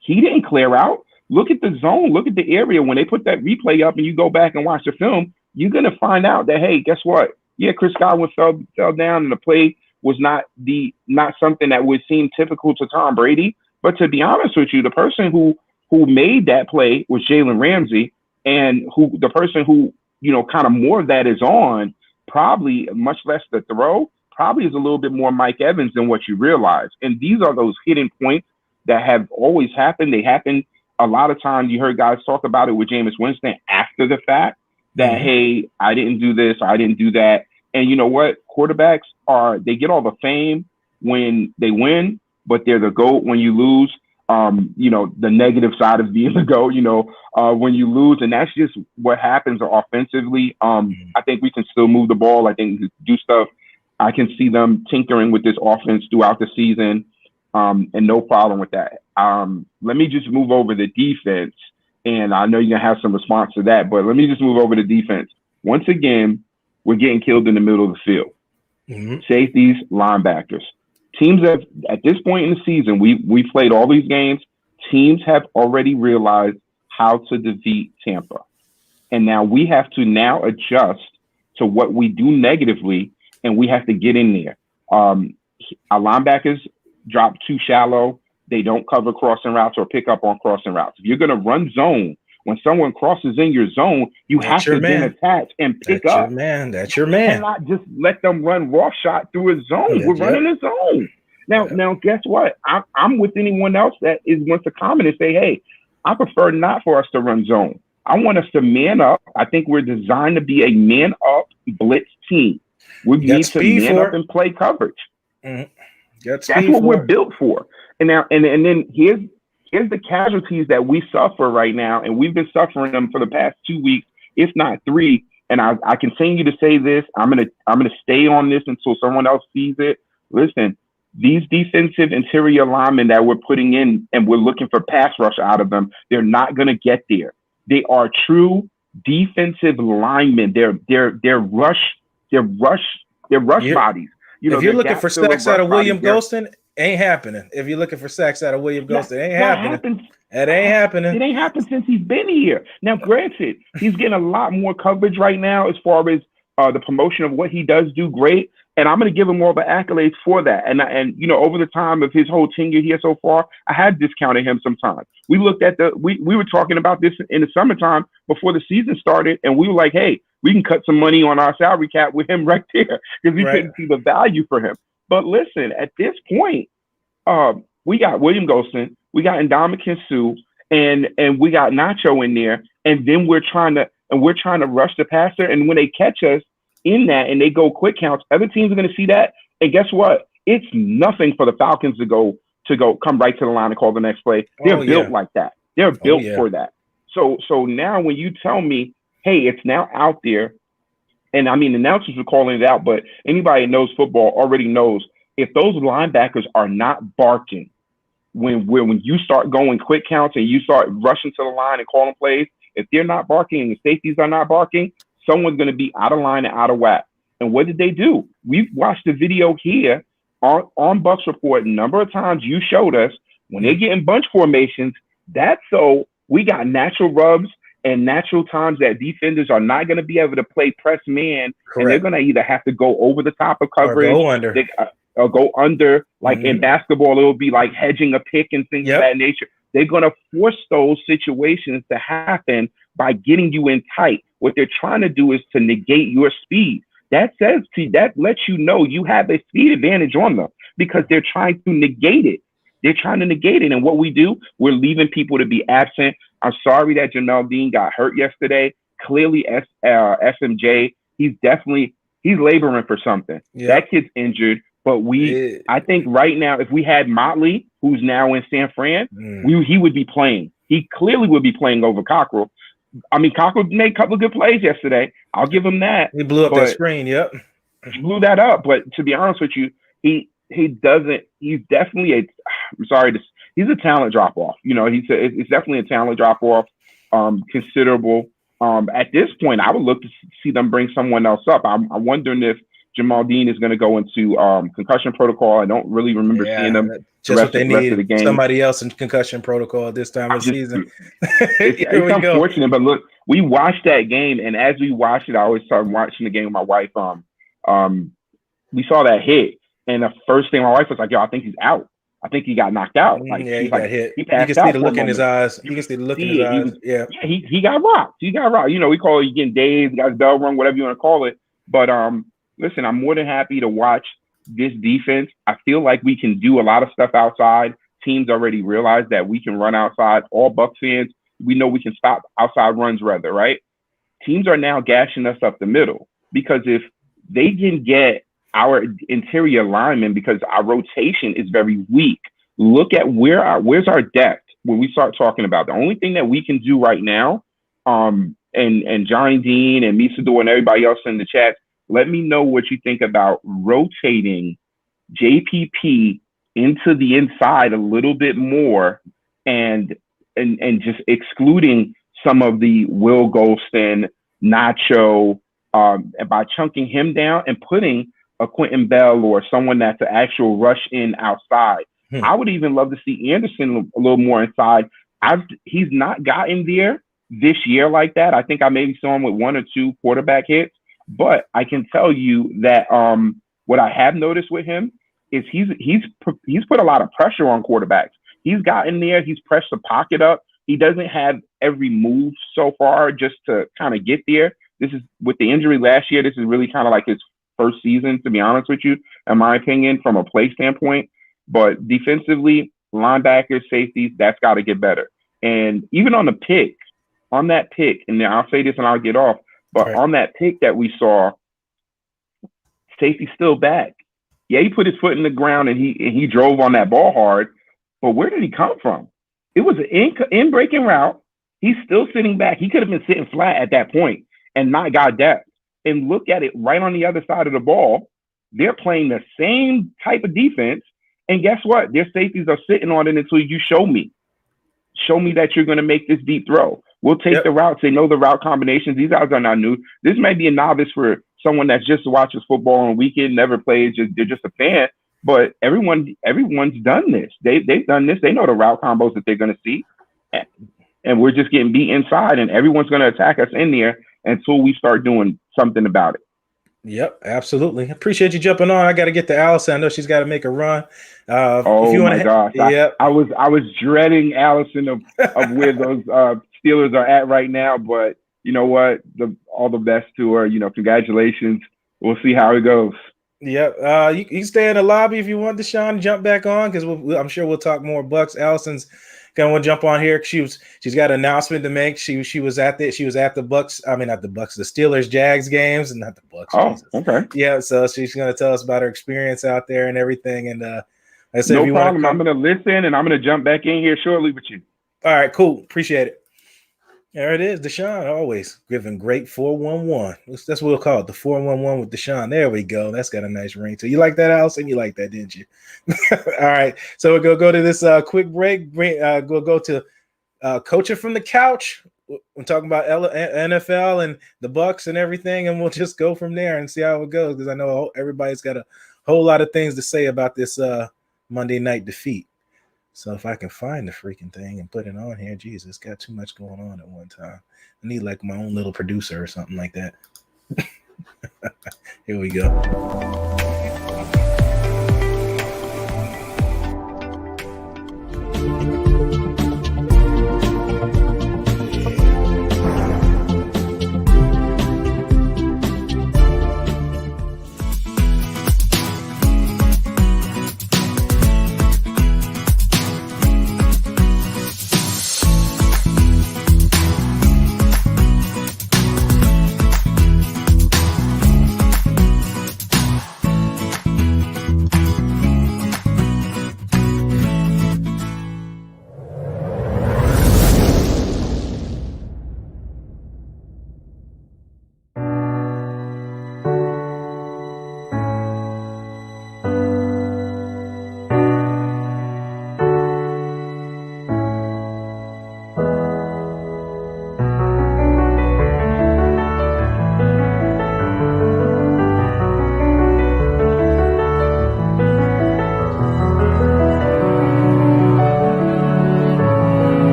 He didn't clear out. Look at the zone. Look at the area. When they put that replay up and you go back and watch the film, you're going to find out that, hey, guess what? Yeah, Chris Godwin fell down and the play was not something that would seem typical to Tom Brady. But to be honest with you, the person who made that play was Jalen Ramsey, and the person who, kind of more of that is on, probably much less the throw, probably is a little bit more Mike Evans than what you realize. And these are those hidden points that have always happened. They happen a lot of times. You heard guys talk about it with Jameis Winston after the fact that, hey, I didn't do this, I didn't do that. And you know what? Quarterbacks they get all the fame when they win, but they're the GOAT when you lose. The negative side of being the GOAT, when you lose. And that's just what happens offensively. I think we can still move the ball. I think we can do stuff. I can see them tinkering with this offense throughout the season, and no problem with that. Let me just move over the defense. And I know you're going to have some response to that, but let me just move over to defense. Once again, we're getting killed in the middle of the field. Safeties, linebackers. Teams have, at this point in the season, we played all these games. Teams have already realized how to defeat Tampa. And now we have to adjust to what we do negatively, and we have to get in there. Our linebackers drop too shallow. They don't cover crossing routes or pick up on crossing routes. If you're going to run zone, when someone crosses in your zone, you have to then attach and pick up. That's your man. And not just let them run raw shot through a zone. We're running a zone. Now, guess what? I'm with anyone else that wants to comment and say, hey, I prefer not for us to run zone. I want us to man up. I think we're designed to be a man up blitz team. We need to man up and play coverage. That's what we're built for. And now, and then here's the casualties that we suffer right now, and we've been suffering them for the past 2 weeks, if not 3. And I continue to say this. I'm gonna stay on this until someone else sees it. Listen, these defensive interior linemen that we're putting in, and we're looking for pass rush out of them, they're not gonna get there. They are true defensive linemen. They're rush bodies. If you're looking for sacks out of William Golston, ain't happening. If you're looking for sacks out of William Golston, ain't happening. It ain't happening. It ain't happened since he's been here. Now, granted, he's getting a lot more coverage right now as far as the promotion of what he does do great. And I'm going to give him all the accolades for that. And over the time of his whole tenure here so far, I had discounted him sometimes. We looked at we were talking about this in the summertime before the season started, and we were like, hey, we can cut some money on our salary cap with him right there because we couldn't see the value for him. But listen, at this point, we got William Golston, we got Ndamukong Suh, and we got Nacho in there, and then we're trying to rush the passer. And when they catch us in that and they go quick counts, other teams are going to see that. And guess what? It's nothing for the Falcons to come right to the line and call the next play. They're built like that. They're built for that. So now when you tell me, hey, it's now out there, and I mean, announcers are calling it out, but anybody that knows football already knows if those linebackers are not barking when you start going quick counts and you start rushing to the line and calling plays, If they're not barking and the safeties are not barking, someone's going to be out of line and out of whack. And what did they do? We've watched the video here on Bucks Report a number of times. You showed us when they get in bunch formations, that's so we got natural rubs and natural times that defenders are not going to be able to play press man. Correct. And they're going to either have to go over the top of coverage or go under. Or go under. Like in basketball, it'll be like hedging a pick and things of that nature. They're going to force those situations to happen by getting you in tight. What they're trying to do is to negate your speed. That lets you know you have a speed advantage on them because they're trying to negate it. They're trying to negate it. And what we do, we're leaving people to be absent. I'm sorry that Jamel Dean got hurt yesterday. Clearly, SMJ, he's laboring for something. Yeah. That kid's injured. But I think right now, if we had Motley, who's now in San Fran, he would be playing. He clearly would be playing over Cockrell. I mean, Cockrell made a couple of good plays yesterday. I'll give him that. He blew up that screen. Yep. He blew that up. But to be honest with you, he's definitely he's a talent drop off. You know, it's definitely a talent drop off, considerable. At this point, I would look to see them bring someone else up. I'm wondering if Jamal Dean is going to go into concussion protocol. I don't really remember seeing him. Just what they need, the somebody else in concussion protocol at this time of the season. It's unfortunate, but look, we watched that game, and as we watched it, I always started watching the game with my wife. We saw that hit, and the first thing my wife was like, "Yo, I think he's out. I think he got knocked out." Like, he got hit. He passed you can see the look in his eyes. You can see the look in his eyes. He got rocked. He got rocked. You know, we call it getting dazed, got his bell rung, whatever you want to call it. But listen, I'm more than happy to watch this defense. I feel like we can do a lot of stuff outside. Teams already realize that we can run outside. All Bucs fans, we know we can stop outside runs rather, right? Teams are now gashing us up the middle because if they can get our interior linemen, because our rotation is very weak. Look at where's our depth when we start talking about the only thing that we can do right now, and Johnny Dean and Misador and everybody else in the chat, let me know what you think about rotating JPP into the inside a little bit more and just excluding some of the Will Golston, Nacho, and by chunking him down and putting a Quentin Bell or someone that's an actual rush in outside. I would even love to see Anderson a little more inside. He's not gotten there this year like that. I think I maybe saw him with one or two quarterback hits. But I can tell you that what I have noticed with him is he's put a lot of pressure on quarterbacks. He's gotten there. He's pressed the pocket up. He doesn't have every move so far just to kind of get there. This is with the injury last year. This is really kind of like his first season, to be honest with you, in my opinion, from a play standpoint. But defensively, linebackers, safeties, that's got to get better. And even on that pick, and I'll say this and I'll get off. But on that pick that we saw, safety's still back. Yeah, he put his foot in the ground and he drove on that ball hard. But where did he come from? It was an in-breaking route. He's still sitting back. He could have been sitting flat at that point and not got depth. And look at it right on the other side of the ball. They're playing the same type of defense. And guess what? Their safeties are sitting on it until you show me. Show me that you're going to make this deep throw. We'll take the routes. They know the route combinations. These guys are not new. This may be a novice for someone that just watches football on weekend, never plays. They're just a fan. But everyone's done this. They've done this. They know the route combos that they're going to see. And we're just getting beat inside, and everyone's going to attack us in there until we start doing something about it. Yep, absolutely. Appreciate you jumping on. I got to get to Allison. I know she's got to make a run. Oh my gosh! Yep. I was dreading Allison of where those Steelers are at right now. But you know what? All the best to her. You know, congratulations. We'll see how it goes. Yep. You can stay in the lobby if you want, Deshaun. Jump back on because I'm sure we'll talk more Bucks. Allison's gonna jump on here. She's got an announcement to make. She was at the Bucks. I mean, not the Bucks, the Steelers Jags games, and not the Bucks. Oh, Jesus. Okay. Yeah. So she's gonna tell us about her experience out there and everything. And I said, no problem. I'm gonna listen and I'm gonna jump back in here shortly with you. All right. Cool. Appreciate it. There it is, Deshaun, always giving great 411. That's what we'll call it, the 411 with Deshaun. There we go. That's got a nice ring to it. You like that, Allison? You like that, didn't you? All right. So we'll go to this quick break. We'll go to coaching from the couch we're talking about NFL and the Bucs and everything, and we'll just go from there and see how it goes, because I know everybody's got a whole lot of things to say about this Monday night defeat. So if I can find the freaking thing and put it on here, Jesus, it's got too much going on at one time. I need like my own little producer or something like that. Here we go.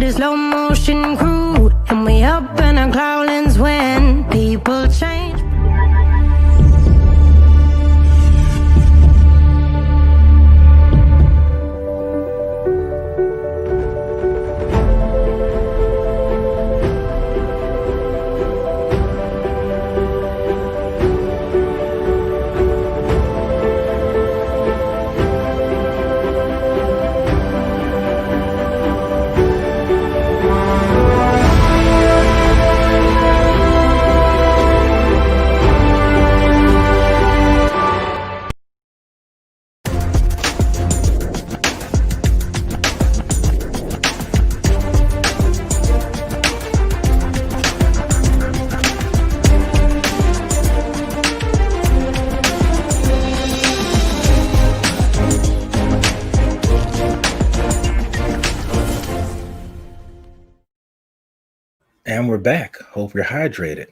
with a slow motion crew, and we up in our growlings when people change. And we're back. Hope you're hydrated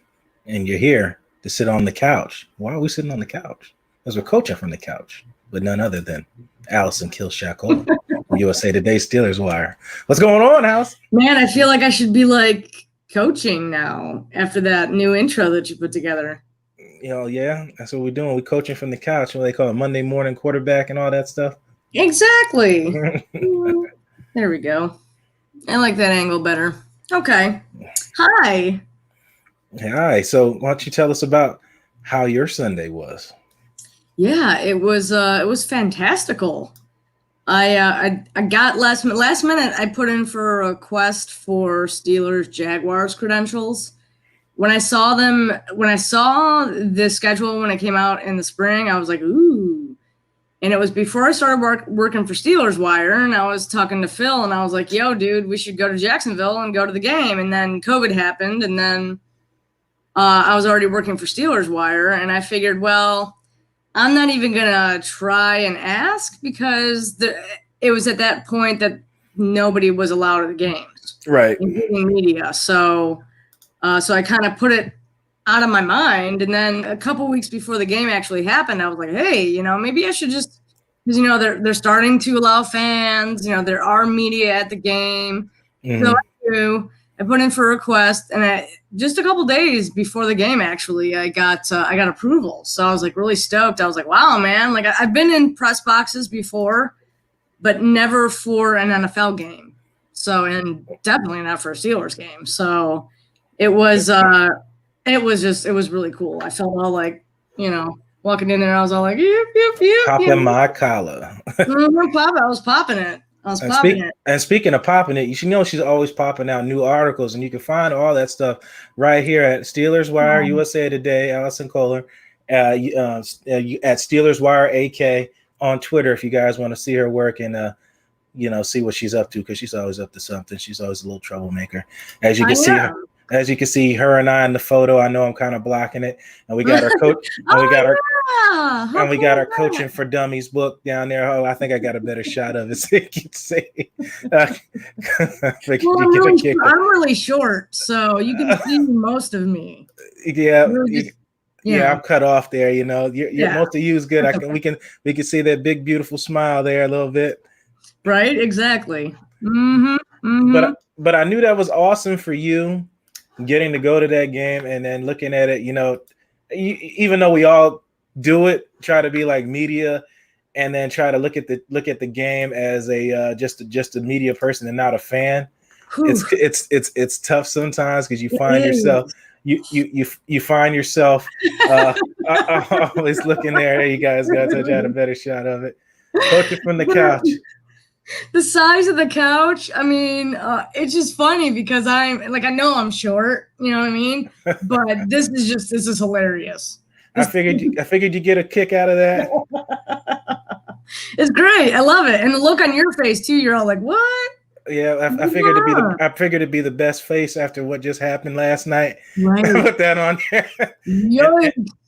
and you're here to sit on the couch. Why are we sitting on the couch? Because we're coaching from the couch, but none other than Allison Koehler, USA Today Steelers Wire. What's going on, House? Man, I feel like I should be like coaching now after that new intro that you put together. You know, yeah, that's what we're doing. We're coaching from the couch. What they call it, Monday morning quarterback and all that stuff. Exactly. There we go. I like that angle better. Okay. Hi. Hi. So why don't you tell us about how your Sunday was? Yeah, it was fantastical. I got last minute I put in for a request for Steelers Jaguars credentials. When I saw the schedule when it came out in the spring, I was like, ooh. And it was before I started working for Steelers Wire, and I was talking to Phil, and I was like, yo, dude, we should go to Jacksonville and go to the game. And then COVID happened, and then I was already working for Steelers Wire, and I figured, well, I'm not even going to try and ask because it was at that point that nobody was allowed at the games. Right. Including media. So I kind of put it out of my mind. And then a couple weeks before the game actually happened, I was like, hey, maybe I should just, because, they're starting to allow fans, there are media at the game. Mm-hmm. So I put in for a request, and just a couple days before the game, actually, I got approval. So I was like really stoked. I was like, wow, man, like I've been in press boxes before, but never for an NFL game. So, and definitely not for a Steelers game. So it was really cool. I felt all like, walking in there. I was all like, yep, yep, yep. Popping my collar. I was popping it. And speaking of popping it, you should know she's always popping out new articles, and you can find all that stuff right here at Steelers Wire, USA Today, Allison Koehler, at Steelers Wire AK on Twitter if you guys want to see her work and see what she's up to, because she's always up to something. She's always a little troublemaker. As you can see her and I in the photo. I know I'm kind of blocking it, and we got our coach. We got our Coaching for Dummies book down there. Oh, I think I got a better shot of it, so you can see. I'm really short, so you can see most of me. Yeah, I'm cut off there. Most of you is good. We can see that big beautiful smile there a little bit. Right, exactly. Mm-hmm. But I knew that was awesome for you, getting to go to that game and then looking at it. Even though we all do it, try to be like media, and then try to look at the game as a just a media person and not a fan. Whew. It's tough sometimes, because you find yourself you find yourself always looking there. Hey, you guys got to have a better shot of it. Coaching from the couch. The size of the couch. I mean, it's just funny because I know I'm short, you know what I mean? But this is hilarious. I figured you get a kick out of that. It's great. I love it. And the look on your face too. You're all like, what? Yeah, I figured it'd be the best face after what just happened last night. Right. Put that on there.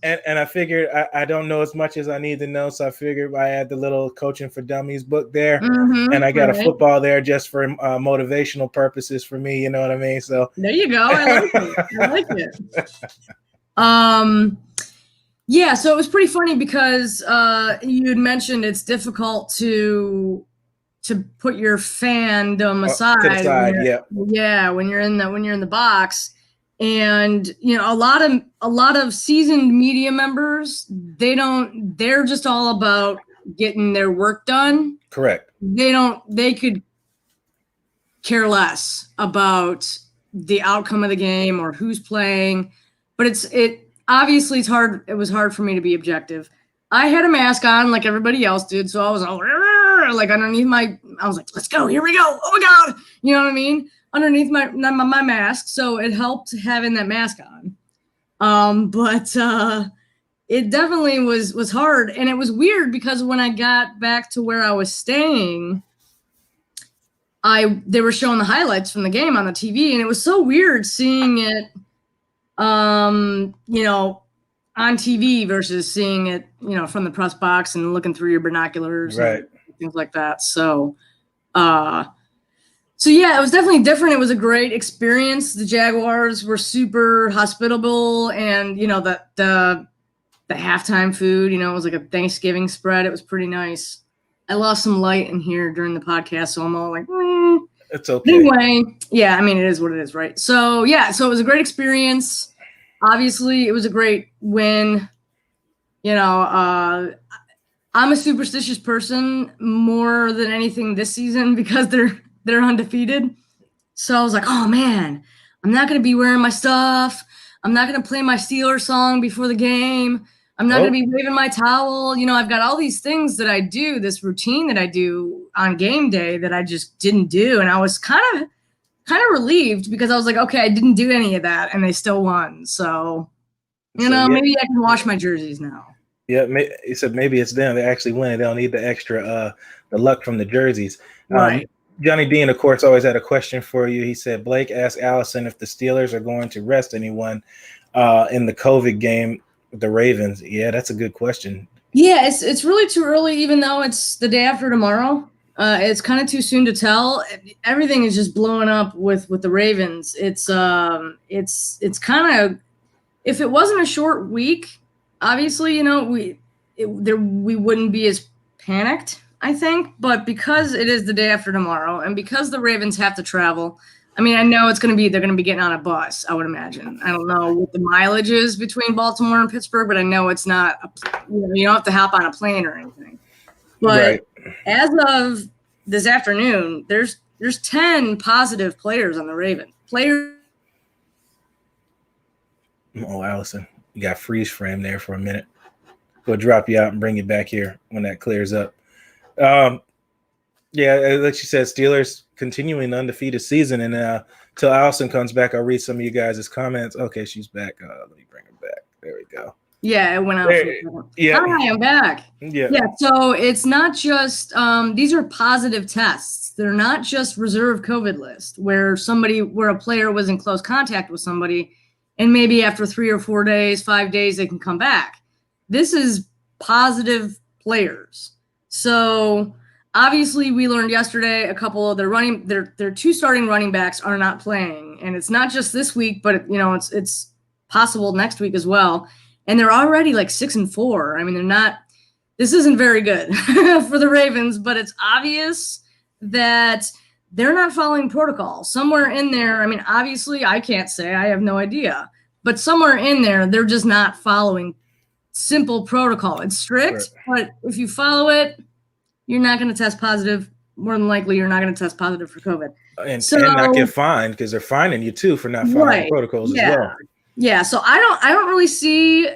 and I figured I don't know as much as I need to know, so I figured I had the little Coaching for Dummies book there, and I got a football there just for motivational purposes for me. You know what I mean? So there you go. I like it. Yeah. So it was pretty funny because you had mentioned it's difficult to put your fandom aside. To the side, when you're in the box, and a lot of seasoned media members, they're just all about getting their work done. Correct. They could care less about the outcome of the game or who's playing, but obviously it's hard. It was hard for me to be objective. I had a mask on like everybody else did, so I was all like underneath I was like, let's go, here we go. Oh my God. You know what I mean? Underneath my mask. So it helped having that mask on. But it definitely was hard. And it was weird because when I got back to where I was staying, they were showing the highlights from the game on the TV, and it was so weird seeing it, on TV versus seeing it, from the press box and looking through your binoculars. Right. Things like that. So yeah, it was definitely different. It was a great experience. The Jaguars were super hospitable, and the halftime food, it was like a Thanksgiving spread. It was pretty nice. I lost some light in here during the podcast, so I'm all like, It's okay. Anyway, yeah, I mean, it is what it is, right? So yeah, so it was a great experience. Obviously, it was a great win. I'm a superstitious person more than anything this season because they're undefeated. So I was like, oh man, I'm not going to be wearing my stuff. I'm not going to play my Steelers song before the game. I'm not going to be waving my towel. I've got all these things that I do, this routine that I do on game day that I just didn't do. And I was kind of relieved because I was like, okay, I didn't do any of that and they still won. So, maybe I can wash my jerseys now. Yeah, he said maybe it's them. They actually win. They don't need the extra the luck from the jerseys. Right. Johnny Dean, of course, always had a question for you. He said, Blake asked Allison if the Steelers are going to rest anyone in the COVID game with the Ravens. Yeah, that's a good question. Yeah, it's really too early, even though it's the day after tomorrow. It's kind of too soon to tell. Everything is just blowing up with the Ravens. It's kind of, if it wasn't a short week, obviously, we wouldn't be as panicked, I think. But because it is the day after tomorrow, and because the Ravens have to travel, I mean, I know they're going to be getting on a bus, I would imagine. I don't know what the mileage is between Baltimore and Pittsburgh, but I know it's not, you don't have to hop on a plane or anything. But as of this afternoon, there's 10 positive players on the Ravens. Oh, Allison, you got freeze frame there for a minute. we'll drop you out and bring you back here when that clears up. Yeah, like she said, Steelers continuing the undefeated season, and till Allison comes back, I'll read some of you guys' comments. Okay, she's back. Let me bring her back. There we go. Yeah, it went out. Yeah. Hi, I'm back. Yeah. So it's not just these are positive tests. They're not just reserve COVID list where a player was in close contact with somebody, and maybe after 3 or 4 days, 5 days, they can come back. This is positive players. So obviously, we learned yesterday a couple of their 2 starting running backs are not playing, and it's not just this week, but it's possible next week as well. And they're already like 6-4. I mean, this isn't very good for the Ravens, but it's obvious that they're not following protocol. Somewhere in there, I mean, obviously, I can't say, I have no idea, but somewhere in there, they're just not following simple protocol. It's strict, but if you follow it, you're not going to test positive. More than likely, you're not going to test positive for COVID. And not get fined, because they're fining you too for not following protocols as well. Yeah, so I don't really see.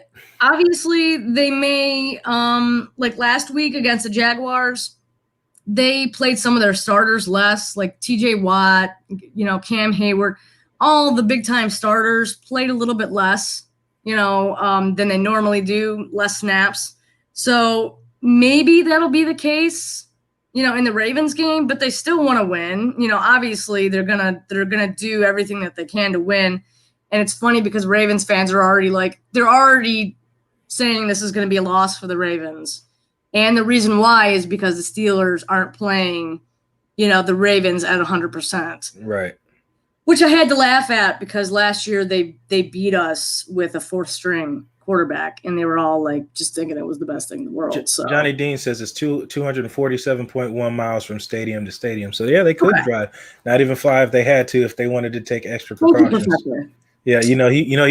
Obviously, they may like last week against the Jaguars, they played some of their starters less, like T.J. Watt, Cam Hayward, all the big time starters played a little bit less, than they normally do, less snaps. So maybe that'll be the case, in the Ravens game, but they still want to win. Obviously they're gonna do everything that they can to win. And it's funny because Ravens fans are already saying this is going to be a loss for the Ravens. And the reason why is because the Steelers aren't playing, the Ravens at 100%. Right. Which I had to laugh at because last year they beat us with a 4th string quarterback, and they were all like just thinking it was the best thing in the world. So Johnny Dean says it's 247.1 miles from stadium to stadium. So yeah, they could drive. Not even 5 they had to if they wanted to take extra precautions. Yeah, he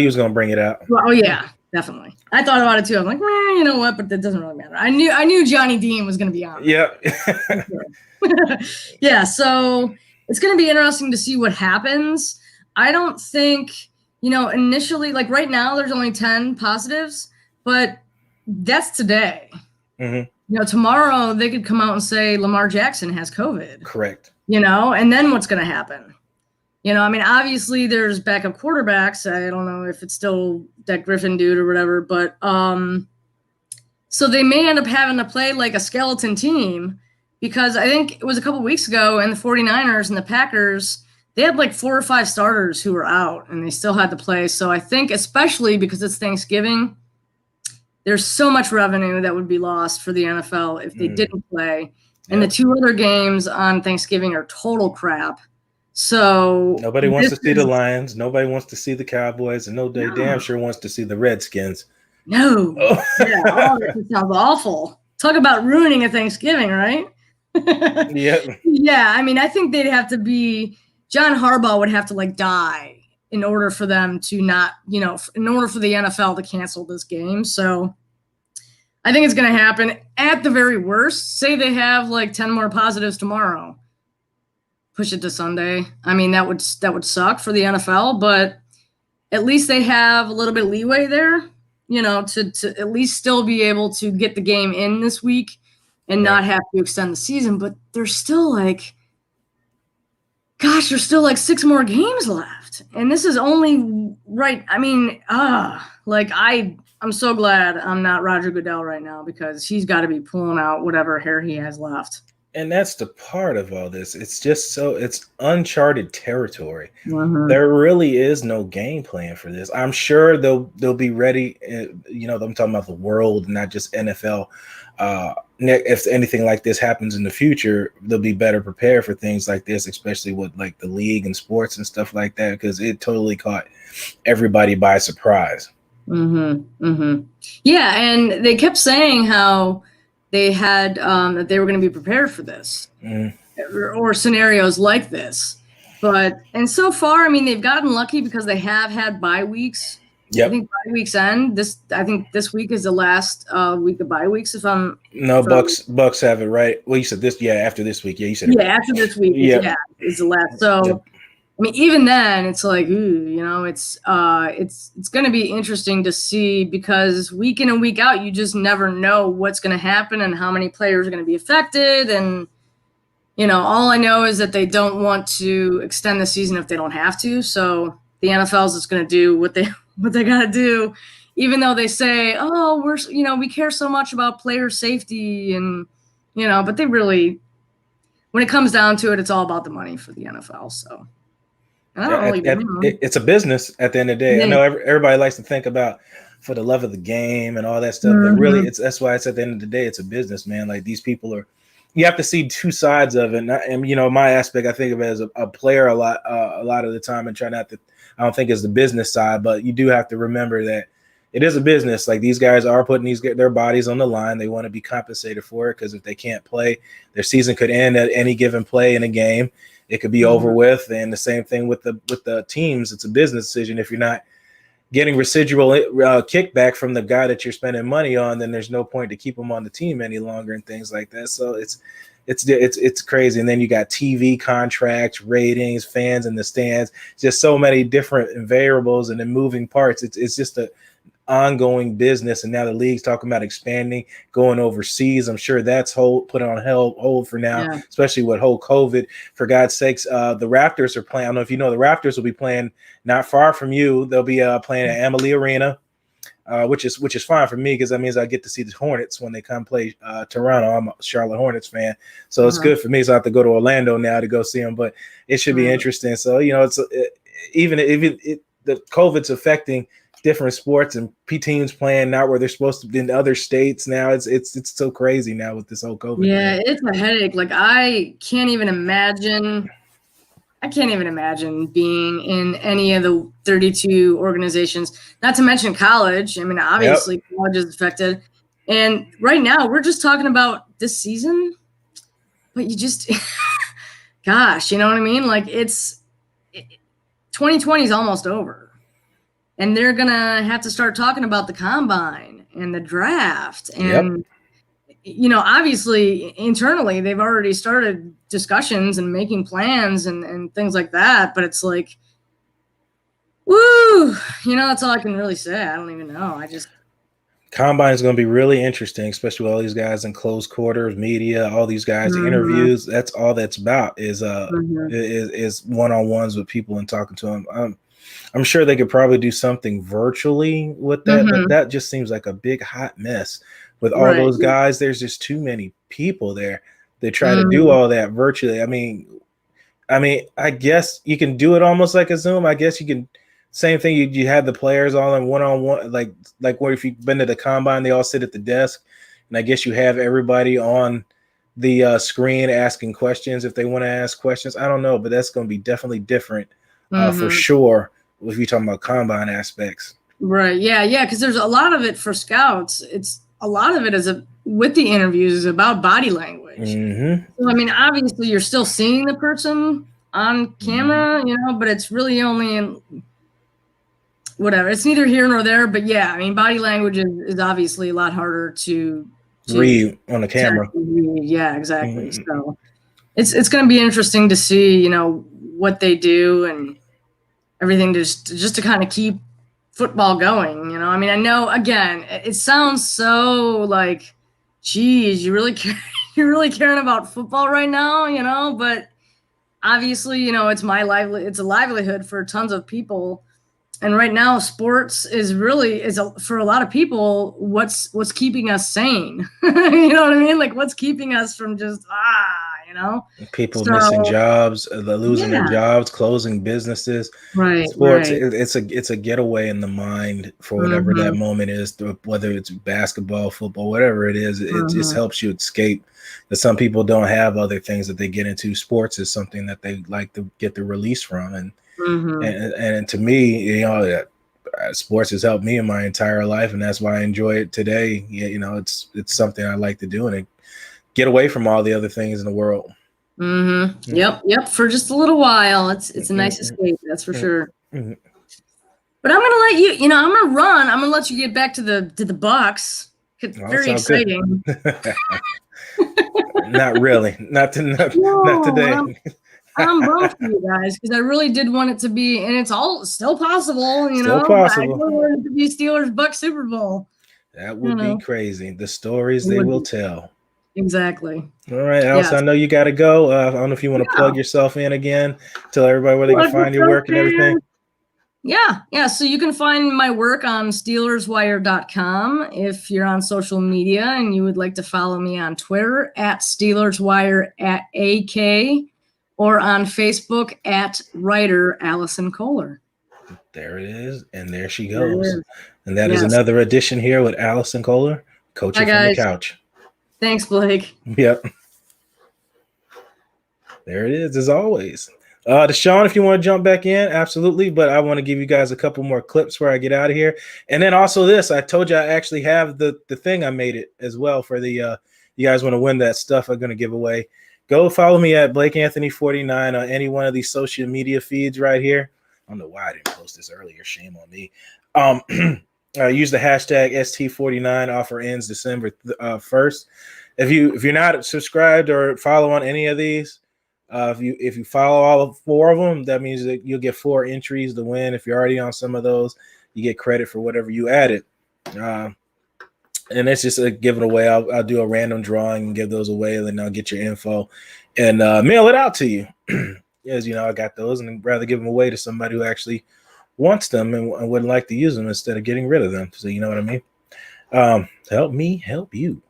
was going to bring it out. Well, oh yeah, definitely. I thought about it too. I'm like, you know what? But that doesn't really matter. I knew Johnny Dean was going to be on. Yeah. Yeah. So it's going to be interesting to see what happens. I don't think initially, like right now, there's only 10 positives, but that's today. Mm-hmm. Tomorrow they could come out and say Lamar Jackson has COVID. Correct. And then what's going to happen? Obviously there's backup quarterbacks. I don't know if it's still that Griffin dude or whatever, but so they may end up having to play like a skeleton team, because I think it was a couple weeks ago and the 49ers and the Packers, they had like 4 or 5 starters who were out and they still had to play. So I think especially because it's Thanksgiving, there's so much revenue that would be lost for the NFL if they didn't play. And the 2 other games on Thanksgiving are total crap. So nobody wants to see the Lions. Nobody wants to see the Cowboys, and nobody damn sure wants to see the Redskins. No. Oh. Yeah, that sounds awful. Talk about ruining a Thanksgiving, right? Yeah. Yeah, I think they'd have to be – John Harbaugh would have to, die in order for them to not – in order for the NFL to cancel this game. So I think it's going to happen. At the very worst, say they have, 10 more positives tomorrow. Push it to Sunday. That would suck for the NFL, but at least they have a little bit of leeway there, to at least still be able to get the game in this week and not have to extend the season. But there's still there's still 6 more games left. And this is only right. I'm so glad I'm not Roger Goodell right now, because he's got to be pulling out whatever hair he has left. And that's the part of all this. It's just it's uncharted territory. Mm-hmm. There really is no game plan for this. I'm sure they'll be ready. I'm talking about the world, not just NFL. If anything like this happens in the future, they'll be better prepared for things like this, especially with the league and sports and stuff like that, because it totally caught everybody by surprise. Mm-hmm. Mm-hmm. Yeah, and they kept saying how they had that they were going to be prepared for this or scenarios like this. And so far, they've gotten lucky because they have had bye weeks. Yep. I think bye weeks end. I think this week is the last week of bye weeks. Bucks have it right. Well, you said this, after this week. Yeah, you said it right. After this week, is the last. So, I mean, even then, it's like, ooh, it's going to be interesting to see, because week in and week out, you just never know what's going to happen and how many players are going to be affected. And, all I know is that they don't want to extend the season if they don't have to. So the NFL is just going to do what they got to do, even though they say, oh, we care so much about player safety, and, but they really, when it comes down to it, it's all about the money for the NFL. So. I don't really it's a business at the end of the day. I know everybody likes to think about for the love of the game and all that stuff, but really that's why it's at the end of the day, it's a business, man. Like, these people you have to see two sides of it. And my aspect, I think of it as a player a lot of the time, and try not to, I don't think it's the business side, but you do have to remember that it is a business. Like, these guys are putting their bodies on the line. They want to be compensated for it, because if they can't play, their season could end at any given play in a game. It could be over with. And the same thing with the teams. It's a business decision. If you're not getting residual kickback from the guy that you're spending money on, then there's no point to keep him on the team any longer and things like that. So it's crazy. And then you got TV contracts, ratings, fans in the stands, just so many different variables and then moving parts. It's just a ongoing business. And now the league's talking about expanding, going overseas. I'm sure that's put on hold for now, especially with whole COVID. For God's sakes, the Raptors are playing. I don't know if you know, the Raptors will be playing not far from you. They'll be playing at Amalie Arena, which is fine for me, because that means I get to see the Hornets when they come play Toronto. I'm a Charlotte Hornets fan, so it's good for me. So I have to go to Orlando now to go see them, but it should be interesting. So even the COVID's affecting different sports, and teams playing not where they're supposed to be in other states now. It's so crazy now with this whole COVID thing. It's a headache. Like, I can't even imagine being in any of the 32 organizations, not to mention college. I mean, obviously college is affected, and right now we're just talking about this season, but you just gosh, you know what I mean? Like, 2020 is almost over. And they're going to have to start talking about the combine and the draft. And, obviously, internally, they've already started discussions and making plans and things like that. But it's like, woo, that's all I can really say. I don't even know. Combine is going to be really interesting, especially with all these guys in close quarters, media, all these guys, interviews. That's all that's about is one-on-ones with people and talking to them. I'm sure they could probably do something virtually with that, but that just seems like a big hot mess with all those guys. There's just too many people there. They try to do all that virtually. I mean, I guess you can do it almost like a Zoom. I guess you can. Same thing. You had the players all in one-on-one, like where if you've been to the combine, they all sit at the desk, and I guess you have everybody on the screen asking questions if they want to ask questions. I don't know, but that's going to be definitely different for sure. If you're talking about combine aspects. Right. Yeah. Because there's a lot of it for scouts. A lot of it is with the interviews is about body language. So, I mean, obviously you're still seeing the person on camera, but it's really only in whatever. It's neither here nor there, but yeah, I mean, body language is obviously a lot harder to read on the camera. Yeah, exactly. So it's going to be interesting to see, what they do and everything just to kind of keep football going, I mean, I know, again, it sounds so like, geez, you're really caring about football right now, but obviously, it's it's a livelihood for tons of people. And right now sports is for a lot of people, what's keeping us sane. You know what I mean? Like, what's keeping us from just, people missing jobs, losing their jobs, closing businesses. Right. Sports, it's a getaway in the mind for whatever that moment is, whether it's basketball, football, whatever it is. It just helps you escape. That some people don't have other things that they get into. Sports is something that they like to get the release from, and to me, sports has helped me in my entire life, and that's why I enjoy it today. It's something I like to do, and it get away from all the other things in the world. Yep. For just a little while, it's a nice escape, that's for sure. But I'm gonna let you. I'm gonna run. I'm gonna let you get back to the Bucks. Very exciting. Not really. Not today. I'm bummed for you guys because I really did want it to be, and it's all still possible, Still possible. I really wanted it to be Steelers-Bucs Super Bowl. That would be crazy. The stories they will tell. Exactly. All right, Allison, I know you got to go. I don't know if you want to plug yourself in again, tell everybody where they can find your work and everything. Yeah. So you can find my work on SteelersWire.com. If you're on social media and you would like to follow me on Twitter at SteelersWire at AK or on Facebook at writer Allison Koehler. There it is, and there she goes. And that is another edition here with Allison Koehler, coaching from the couch. Thanks, Blake. Yep. There it is, as always. Deshaun, if you want to jump back in, absolutely. But I want to give you guys a couple more clips where I get out of here. And then also this, I told you I actually have the thing. I made it as well for the you guys want to win that stuff I'm going to give away. Go follow me at Blake Anthony 49 on any one of these social media feeds right here. I don't know why I didn't post this earlier. Shame on me. Use the hashtag ST49. Offer ends December 1st. If you're not subscribed or follow on any of these, if you follow all 4 of them, that means that you'll get 4 entries to win. If you're already on some of those, you get credit for whatever you added. And it's just a give it away. I'll do a random drawing and give those away, and then I'll get your info and mail it out to you. As you know, I got those, and I'd rather give them away to somebody who actually wants them and would like to use them instead of getting rid of them. So you know what I mean? Help me help you.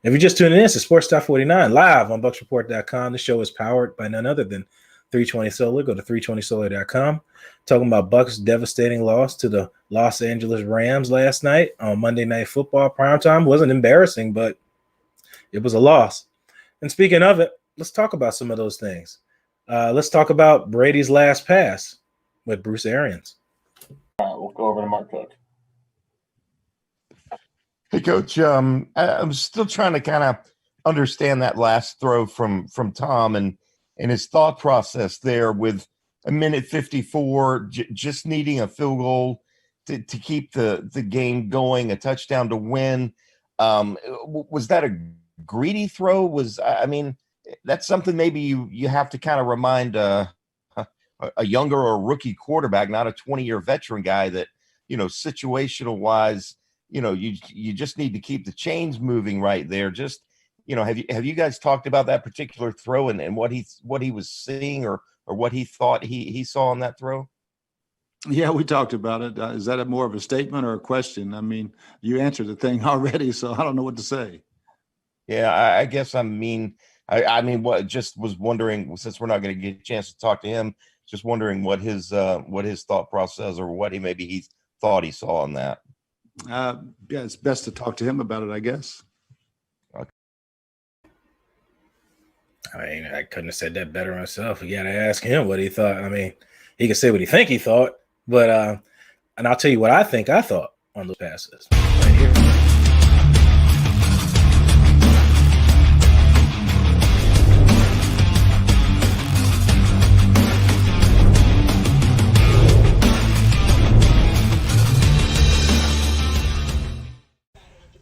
If you're just tuning in, it's Sports Talk 49 live on BucsReport.com. The show is powered by none other than 320 Solar. Go to 320solar.com. Talking about Bucs' devastating loss to the Los Angeles Rams last night on Monday Night Football primetime. Wasn't embarrassing, but it was a loss. And speaking of it, let's talk about some of those things. Let's talk about Brady's last pass with Bruce Arians. All right, we'll go over to Mark Cook. Hey, Coach. I'm still trying to kind of understand that last throw from Tom and his thought process there with a minute 54, just needing a field goal to keep the game going, a touchdown to win. Was that a greedy throw? That's something maybe you have to kind of remind a younger or rookie quarterback, not a 20-year veteran guy, that, situational wise, you just need to keep the chains moving right there. Just, have you guys talked about that particular throw and what he was seeing or what he thought he saw on that throw? Yeah, we talked about it. Is that more of a statement or a question? I mean, you answered the thing already, so I don't know what to say. Yeah, I guess what just was wondering, since we're not going to get a chance to talk to him, just wondering what his thought process or what he thought he saw on that. Yeah, it's best to talk to him about it, I guess. Okay. I couldn't have said that better myself. You got to ask him what he thought. I mean, he can say what he think he thought, but and I'll tell you what I think I thought on those passes right here.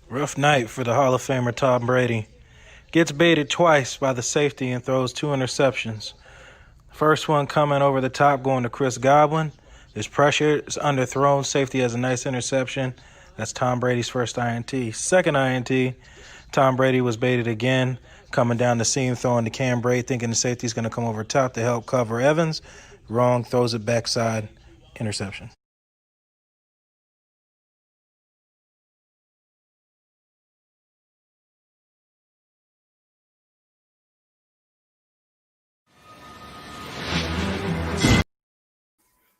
Rough night for the Hall of Famer Tom Brady. Gets baited twice by the safety and throws 2 interceptions. First one coming over the top, going to Chris Godwin. There's pressure. It's underthrown. Safety has a nice interception. That's Tom Brady's first INT. Second INT, Tom Brady was baited again, coming down the seam, throwing to Cam Brate, thinking the safety's going to come over top to help cover Evans. Wrong, throws it backside. Interception.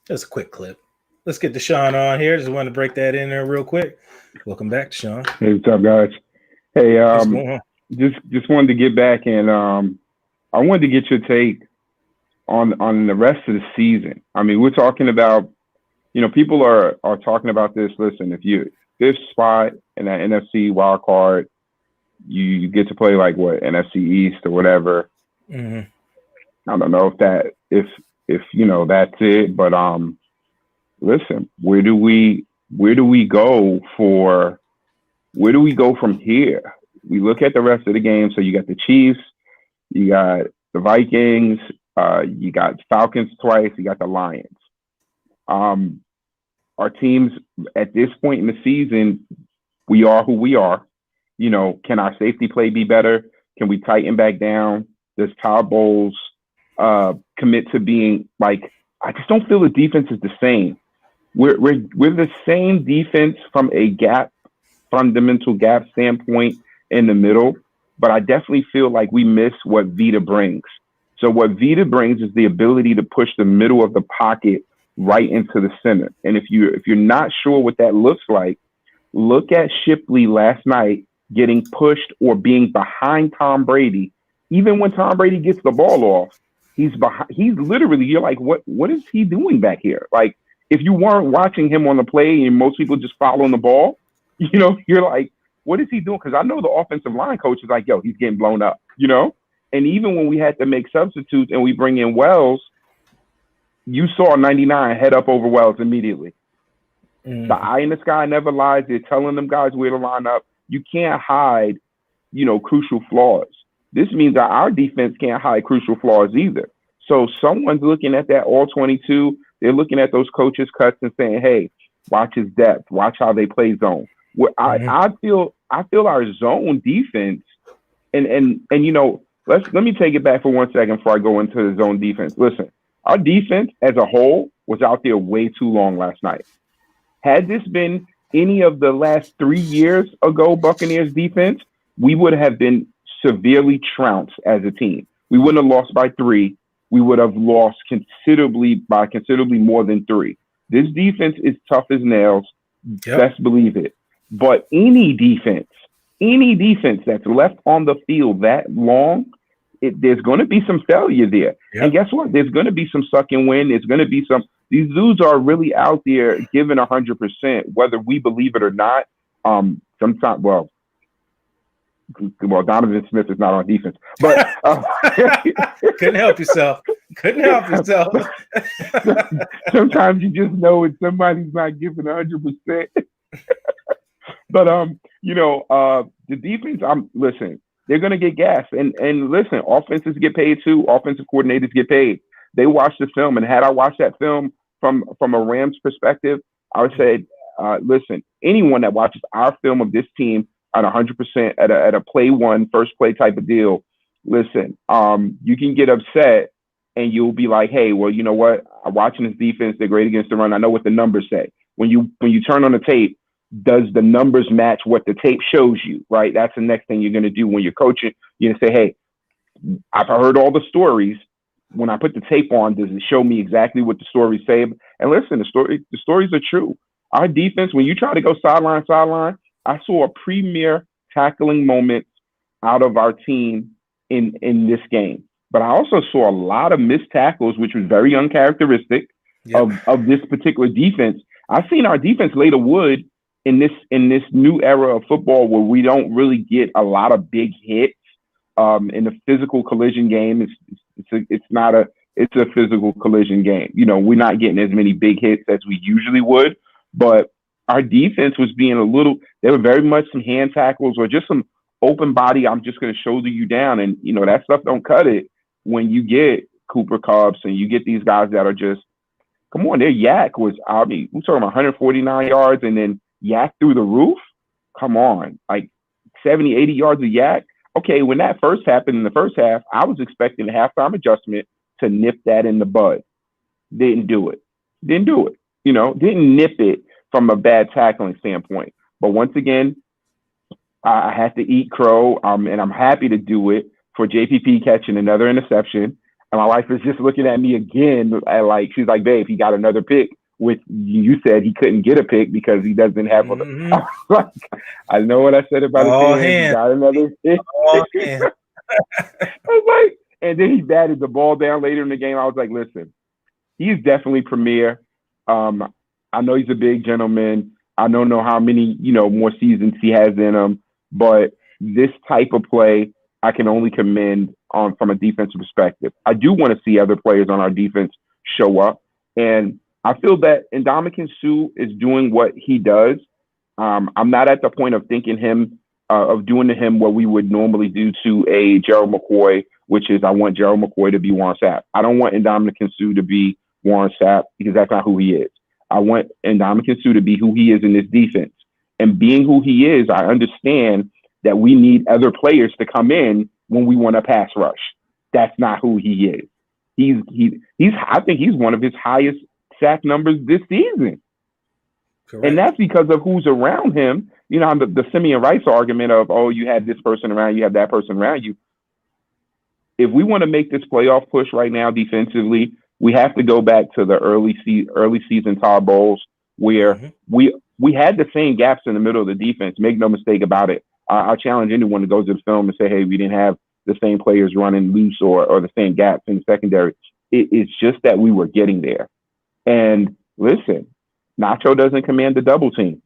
Just a quick clip. Let's get Deshaun on here. Just wanted to break that in there real quick. Welcome back, Deshaun. Hey, what's up, guys? Hey, just wanted to get back and I wanted to get your take on the rest of the season. I mean, we're talking about, people are talking about this. Listen, if you fifth spot in that NFC wild card, you get to play like what, NFC East or whatever. Mm-hmm. I don't know if that's it, but listen, where do we go from here? We look at the rest of the game. So you got the Chiefs, you got the Vikings, You got Falcons twice. You got the Lions. Our teams at this point in the season, we are who we are. You know, can our safety play be better? Can we tighten back down? Does Todd Bowles commit to being like? I just don't feel the defense is the same. We're the same defense from a fundamental gap standpoint in the middle, but I definitely feel like we miss what Vita brings. So what Vita brings is the ability to push the middle of the pocket right into the center. And if you're not sure what that looks like, look at Shipley last night getting pushed or being behind Tom Brady. Even when Tom Brady gets the ball off, he's literally, you're like, what is he doing back here? Like, if you weren't watching him on the play and most people just following the ball, you know, you're like, what is he doing? Because I know the offensive line coach is like, yo, he's getting blown up, you know? And even when we had to make substitutes and we bring in Wells, you saw 99 head up over Wells immediately. The eye in the sky never lies. They're telling them guys where to line up. You can't hide, you know, crucial flaws. This means that our defense can't hide crucial flaws either. So someone's looking at that all 22. They're looking at those coaches' cuts and saying, hey, watch his depth. Watch how they play zone. I feel our zone defense and you know, let me take it back for 1 second before I go into the zone defense. Listen, our defense as a whole was out there way too long last night. Had this been any of the last 3 years ago Buccaneers defense, we would have been severely trounced as a team. We wouldn't have lost by 3. We would have lost considerably more than 3. This defense is tough as nails. Yep. Best believe it. But any defense that's left on the field that long, there's going to be some failure there. Yep. And guess what? There's going to be some suck and win. There's going to be some. These dudes are really out there giving 100%, whether we believe it or not. Sometimes, well, Donovan Smith is not on defense, but couldn't help yourself. Sometimes you just know when somebody's not giving 100%. But you know, the defense. Listen, they're gonna get gas, and listen, offenses get paid too. Offensive coordinators get paid. They watch the film, and had I watched that film from a Rams perspective, I would say, listen, anyone that watches our film of this team at 100% at a play one, first play type of deal, listen, you can get upset and you'll be like, hey, well, you know what? I'm watching this defense. They're great against the run. I know what the numbers say. When you turn on the tape, does the numbers match what the tape shows you, right? That's the next thing you're going to do when you're coaching. You're going to say, hey, I've heard all the stories. When I put the tape on, does it show me exactly what the stories say? And listen, the stories are true. Our defense, when you try to go sideline, I saw a premier tackling moment out of our team in this game. But I also saw a lot of missed tackles, which was very uncharacteristic of this particular defense. I've seen our defense lay the wood in this new era of football where we don't really get a lot of big hits in the physical collision game. It's a physical collision game. You know, we're not getting as many big hits as we usually would, but our defense was being there were very much some hand tackles or just some open body. I'm just going to shoulder you down. And, you know, that stuff don't cut it when you get Cooper Kupp and you get these guys that are just, come on, their yak was, I mean, we're talking about 149 yards and then yak through the roof. Come on, like 70, 80 yards of yak. Okay, when that first happened in the first half, I was expecting a halftime adjustment to nip that in the bud. Didn't do it. You know, didn't nip it from a bad tackling standpoint. But once again, I had to eat crow, and I'm happy to do it for JPP catching another interception. And my wife is just looking at me again, she's like, babe, he got another pick. Which you said he couldn't get a pick because he doesn't have I know what I said about it. He got another pick. I was like, and then he batted the ball down later in the game. I was like, listen, he's definitely premier. I know he's a big gentleman. I don't know how many, more seasons he has in him, but this type of play I can only commend from a defensive perspective. I do want to see other players on our defense show up, and I feel that Ndamukong Suh is doing what he does. I'm not at the point of thinking of doing to him what we would normally do to a Gerald McCoy, which is I want Gerald McCoy to be Warren Sapp. I don't want Ndamukong Suh to be Warren Sapp because that's not who he is. I want Ndamukong Suh to be who he is in this defense. And being who he is, I understand that we need other players to come in when we want a pass rush. That's not who he is. I think he's one of his highest sack numbers this season. Correct. And that's because of who's around him. You know, the Simeon Rice argument of, oh, you have this person around you have that person around you. If we want to make this playoff push right now defensively, we have to go back to the early season Todd Bowles, where we had the same gaps in the middle of the defense. Make no mistake about it. I challenge anyone to go to the film and say, hey, we didn't have the same players running loose or the same gaps in the secondary. It's just that we were getting there. And listen, Nacho doesn't command the double team.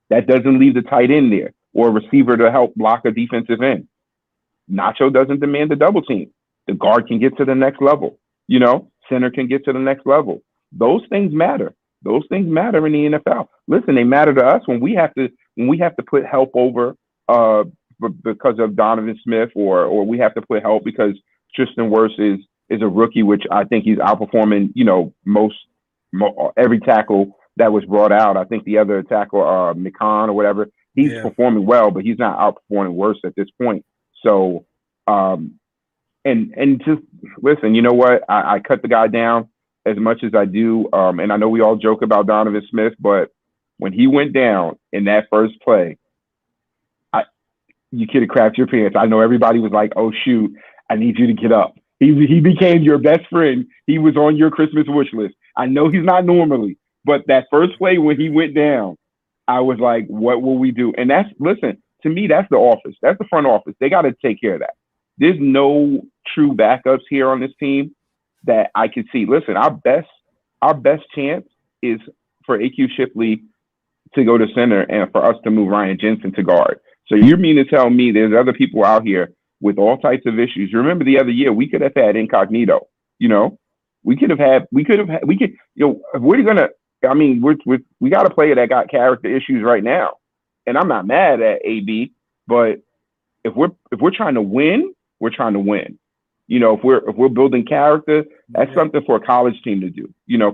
That doesn't leave the tight end there or a receiver to help block a defensive end. Nacho doesn't demand the double team. The guard can get to the next level. You know, center can get to the next level. Those things matter. Those things matter in the NFL. Listen, they matter to us when we have to put help over because of Donovan Smith, or we have to put help because Tristan Wirfs is a rookie, which I think he's outperforming, you know, most every tackle that was brought out. I think the other tackle, McCon or whatever, he's performing well, but he's not outperforming Wirfs at this point. So, and just listen, you know what? I cut the guy down as much as I do. And I know we all joke about Donovan Smith, but when he went down in that first play, you could have crapped your pants. I know everybody was like, oh, shoot, I need you to get up. He became your best friend. He was on your Christmas wish list. I know he's not normally, but that first play when he went down, I was like, what will we do? And listen, to me, that's the office. That's the front office. They got to take care of that. There's no true backups here on this team that I can see. Listen, our best chance is for AQ Shipley to go to center and for us to move Ryan Jensen to guard. So you mean to tell me there's other people out here with all types of issues? You remember the other year we could have had Incognito. You know, we could, you know, we're gonna. I mean, we got a player that got character issues right now, and I'm not mad at AB, but if we're trying to win, we're trying to win. You know, if we're building character, that's something for a college team to do. You know,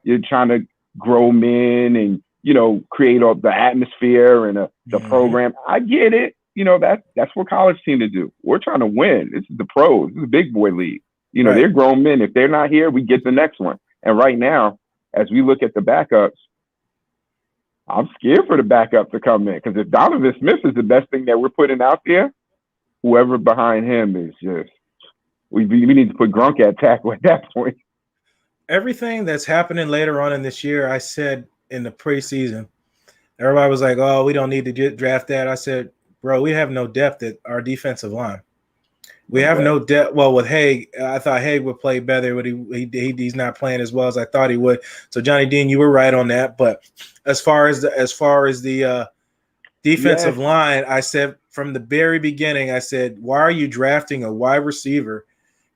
you're trying to grow men and, you know, create the atmosphere and the program. I get it. You know, that's for college team to do. We're trying to win. This is the pros. This is a big boy league. You know, they're grown men. If they're not here, we get the next one. And right now, as we look at the backups, I'm scared for the backup to come in, because if Donovan Smith is the best thing that we're putting out there, whoever behind him is just, we need to put Gronk at tackle at that point. Everything that's happening later on in this year, I said in the preseason, everybody was like, oh, we don't need to draft that. I said, bro, we have no depth at our defensive line. We have no depth. Well, with Haig, I thought Haig would play better, but he's not playing as well as I thought he would. So Johnny Dean, you were right on that. But as far as the defensive line, I said from the very beginning, I said, why are you drafting a wide receiver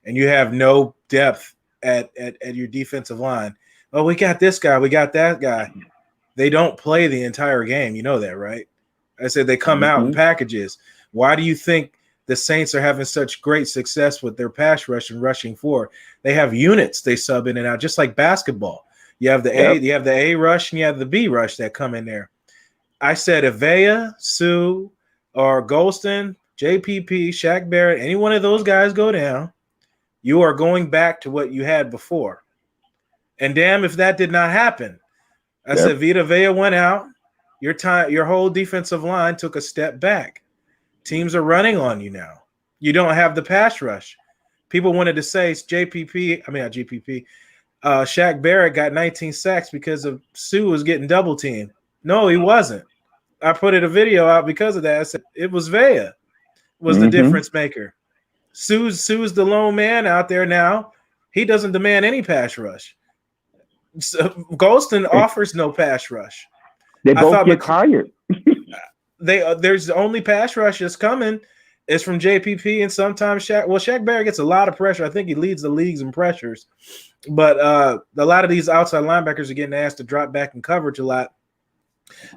and you have no depth at your defensive line? Oh, we got this guy, we got that guy. They don't play the entire game. You know that, right? I said they come out in packages. Why do you think the Saints are having such great success with their pass rush and rushing forward? They have units they sub in and out, just like basketball. You have the A rush and you have the B rush that come in there. I said Avea, Sue, or Golston, JPP, Shaq Barrett, any one of those guys go down, you are going back to what you had before. And damn if that did not happen. I said Vita Vea went out. Your whole defensive line took a step back. Teams are running on you now. You don't have the pass rush. People wanted to say Shaq Barrett got 19 sacks because of Sue was getting double teamed. No, he wasn't. I put a video out because of that. I said it was Vea was the difference maker. Sue's the lone man out there now. He doesn't demand any pass rush. So Golston offers no pass rush. They both get tired. There's the only pass rush that's coming is from JPP and sometimes Shaq. Well, Shaq Barrett gets a lot of pressure. I think he leads the leagues in pressures. But a lot of these outside linebackers are getting asked to drop back in coverage a lot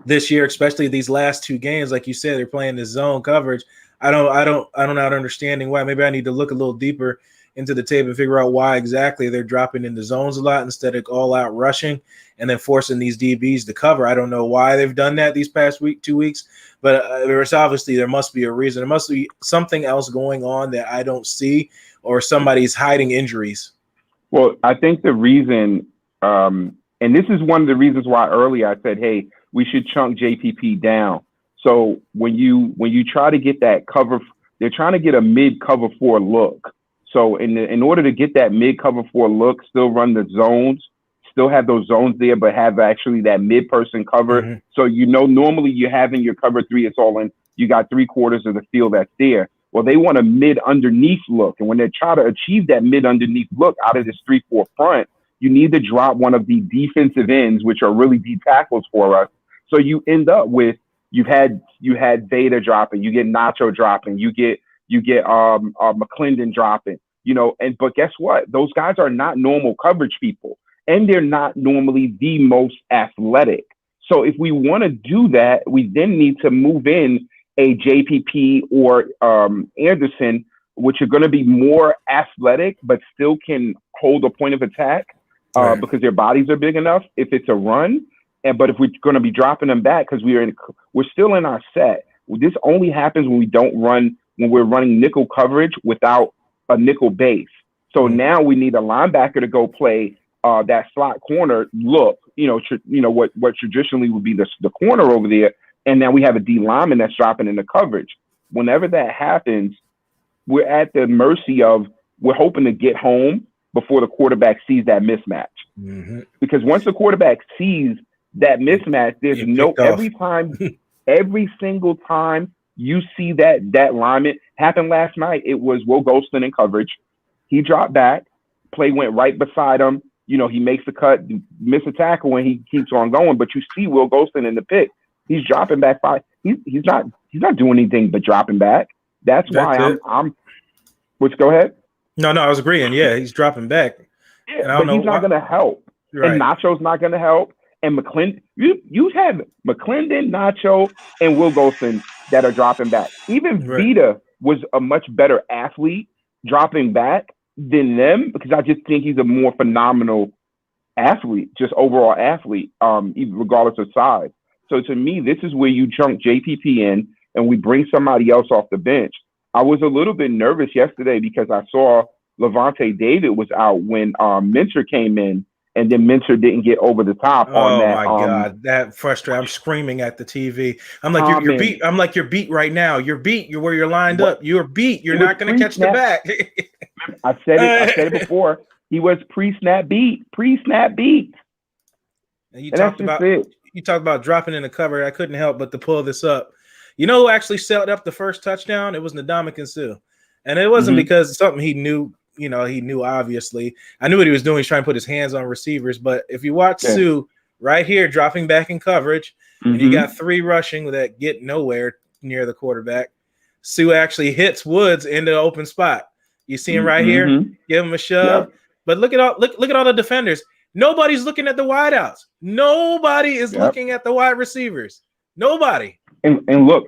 this year, especially these last two games. Like you said, they're playing this zone coverage. I'm not understanding why. Maybe I need to look a little deeper into the tape and figure out why exactly they're dropping into zones a lot instead of all out rushing and then forcing these DBs to cover. I don't know why they've done that these past 2 weeks, but there must be a reason. There must be something else going on that I don't see, or somebody's hiding injuries. Well, I think the reason, and this is one of the reasons why earlier I said, hey, we should chunk JPP down. So when you try to get that cover, they're trying to get a mid cover 4 look. So in order to get that mid cover 4 look, still run the zones, still have those zones there, but have actually that mid person cover. Mm-hmm. So normally you have in your cover 3, it's all in. You got 3/4 of the field that's there. Well, they want a mid underneath look, and when they try to achieve that mid underneath look out of this 3-4 front, you need to drop one of the defensive ends, which are really D tackles for us. So you end up with you had Veda dropping, you get Nacho dropping, you get McClendon dropping, but guess what? Those guys are not normal coverage people, and they're not normally the most athletic. So if we want to do that, we then need to move in a JPP or Anderson, which are going to be more athletic, but still can hold a point of attack because their bodies are big enough if it's a run. But if we're going to be dropping them back because we're still in our set. This only happens when we're running nickel coverage without a nickel base. So now we need a linebacker to go play that slot corner look, what traditionally would be the corner over there. And now we have a D lineman that's dropping into coverage. Whenever that happens, we're at the mercy of, we're hoping to get home before the quarterback sees that mismatch. Mm-hmm. Because once the quarterback sees that mismatch, there's every single time you see that lineman happened last night, it was Will Golston in coverage. He dropped back, play went right beside him. He makes the cut, miss a tackle, and he keeps on going. But you see Will Golston in the pick. He's dropping back 5. He's not doing anything but dropping back. That's why I'm. Which go ahead. No, I was agreeing. Yeah, he's dropping back. Yeah, but he's not going to help. Right. And Nacho's not going to help. And McClendon, you have McClendon, Nacho, and Will Golston that are dropping back. Even Vita was a much better athlete dropping back than them, because I just think he's a more phenomenal athlete, just overall athlete, regardless of size. So to me, this is where you chunk JPP in and we bring somebody else off the bench. I was a little bit nervous yesterday because I saw Levante David was out when Minter came in, and then Minter didn't get over the top on that. Oh my God, that frustrating! I'm screaming at the TV. I'm like, you're beat. I'm like, you're beat right now. You're beat. You're where you're lined up. You're beat. You're not going to catch the back. I said it before. He was pre-snap beat. And you talked about dropping in the cover. I couldn't help but to pull this up. You know who actually set up the first touchdown? It was Ndamukong Suh, and it wasn't because something he knew. He knew, obviously. I knew what he was doing. He's trying to put his hands on receivers. But if you watch Suh right here, dropping back in coverage, and you got 3 rushing that get nowhere near the quarterback, Suh actually hits Woods in the open spot. You see him right here? Give him a shove. Yep. But look at all the defenders. Nobody's looking at the wideouts. Nobody is looking at the wide receivers. Nobody. And look,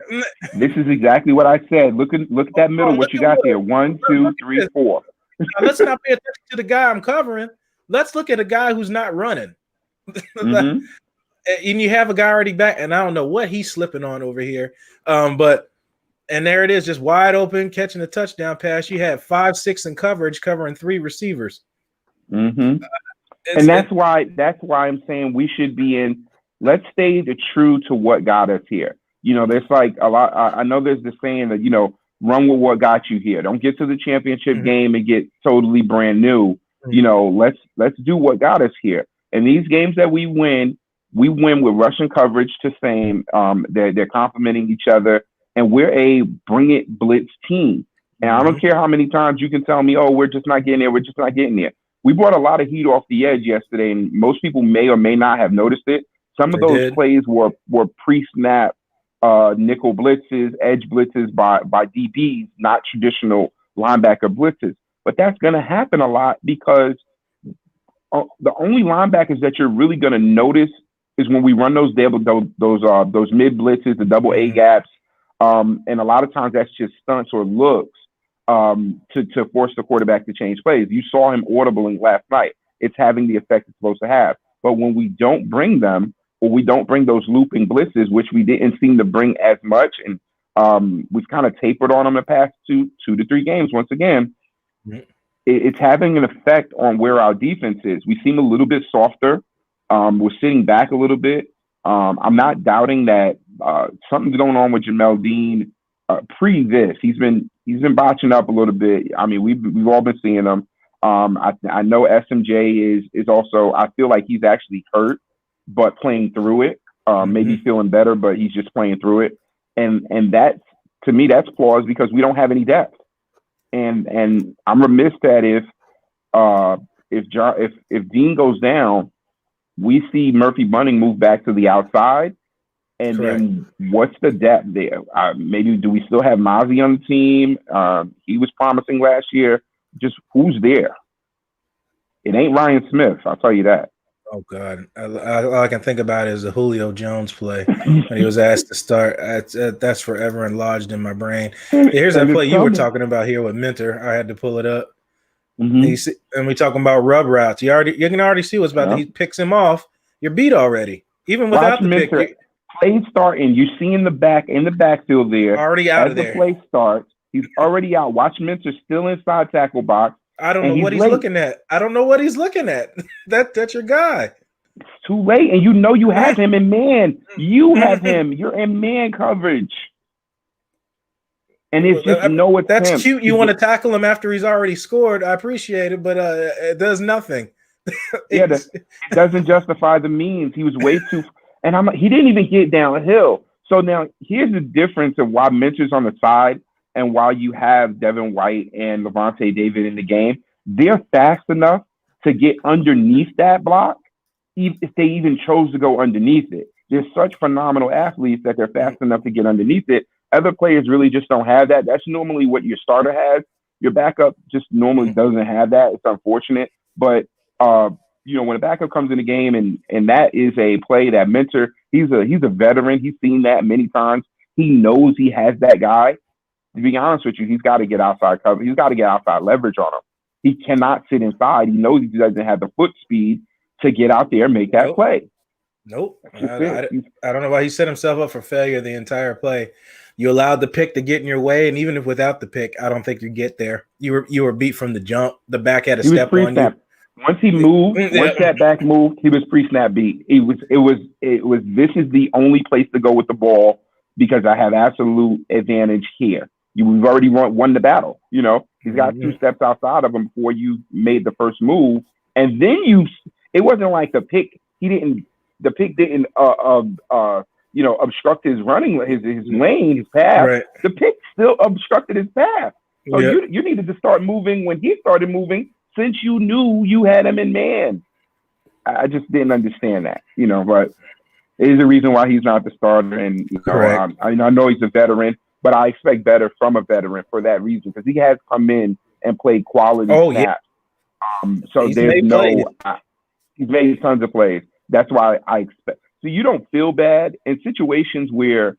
this is exactly what I said. Look at that middle. What you got there? 1, 2, 3, 4. Now, let's not pay attention to the guy I'm covering. Let's look at a guy who's not running. And you have a guy already back, and I don't know what he's slipping on over here. And there it is, just wide open, catching a touchdown pass. You had 5, 6 in coverage, covering 3 receivers. And that's why I'm saying we should be in. Let's stay true to what got us here. There's like a lot. I know there's the saying that run with what got you here. Don't get to the championship game and get totally brand new. Let's do what got us here. And these games that we win with Russian coverage to fame. They're complementing each other, and we're a bring it blitz team. And I don't care how many times you can tell me, oh, we're just not getting there. We're just not getting there. We brought a lot of heat off the edge yesterday, and most people may or may not have noticed it. Some of those plays were pre-snap nickel blitzes, edge blitzes by DBs, not traditional linebacker blitzes. But that's going to happen a lot because the only linebackers that you're really going to notice is when we run those mid blitzes, the double A gaps, And a lot of times that's just stunts or looks to force the quarterback to change plays. You saw him audibling last night. It's having the effect it's supposed to have. But when we don't bring them, or we don't bring those looping blitzes, which we didn't seem to bring as much, and we've kind of tapered on them the past two to three games. Once again, it's having an effect on where our defense is. We seem a little bit softer. We're sitting back a little bit. I'm not doubting that something's going on with Jamel Dean pre this. He's been botching up a little bit. I mean, we've all been seeing him. I know SMJ is also. I feel like he's actually hurt, but playing through it. Maybe feeling better, but he's just playing through it. And that, to me, that's flaws because we don't have any depth. And I'm remiss that if Dean goes down, we see Murphy Bunting move back to the outside. And then what's the depth there? Maybe do we still have Mozzie on the team? He was promising last year. Just who's there? It ain't Ryan Smith, I'll tell you that. Oh, God. All I can think about is the Julio Jones play when he was asked to start. That's forever enlarged in my brain. Here's that play you were talking about here with Minter. I had to pull it up. And we talking about rub routes. You can already see what's about. He picks him off. You're beat already, even without the pick. Play starting. You see in the backfield there. Already out of there. The play starts. He's already out. Watch Minter still inside tackle box. I don't know what he's looking at. I don't know what he's looking at. That's your guy. It's too late, and you know you have him in man. You have him. You're in man coverage. And it's just that's him. Cute. You want to tackle him after he's already scored. I appreciate it, but it does nothing. It doesn't justify the means. He was way too – and he didn't even get downhill. So now here's the difference of why Minter's on the side and why you have Devin White and Levante David in the game. They're fast enough to get underneath that block if they even chose to go underneath it. They're such phenomenal athletes that they're fast enough to get underneath it. Other players really just don't have that. That's normally what your starter has. Your backup just normally doesn't have that. It's unfortunate. But, when a backup comes in the game and that is a play that Minter, he's a veteran. He's seen that many times. He knows he has that guy. To be honest with you, he's got to get outside cover. He's got to get outside leverage on him. He cannot sit inside. He knows he doesn't have the foot speed to get out there and make that play. Nope. I don't know why he set himself up for failure the entire play. You allowed the pick to get in your way, and even if without the pick, I don't think you get there. You were beat from the jump. The back had a step on you. Once he moved, once that back moved, he was pre-snap beat. It was. This is the only place to go with the ball because I have absolute advantage here. We've already won the battle. He's got 2 steps outside of him before you made the first move, and then it wasn't like the pick. The pick didn't obstruct his running, his lane, his path. Right. The pick still obstructed his path. So you needed to start moving when he started moving, since you knew you had him in man. I just didn't understand that, but it is a reason why he's not the starter. And I know he's a veteran, but I expect better from a veteran for that reason, because he has come in and played quality snaps. So he's made tons of plays. That's why I expect. So you don't feel bad in situations where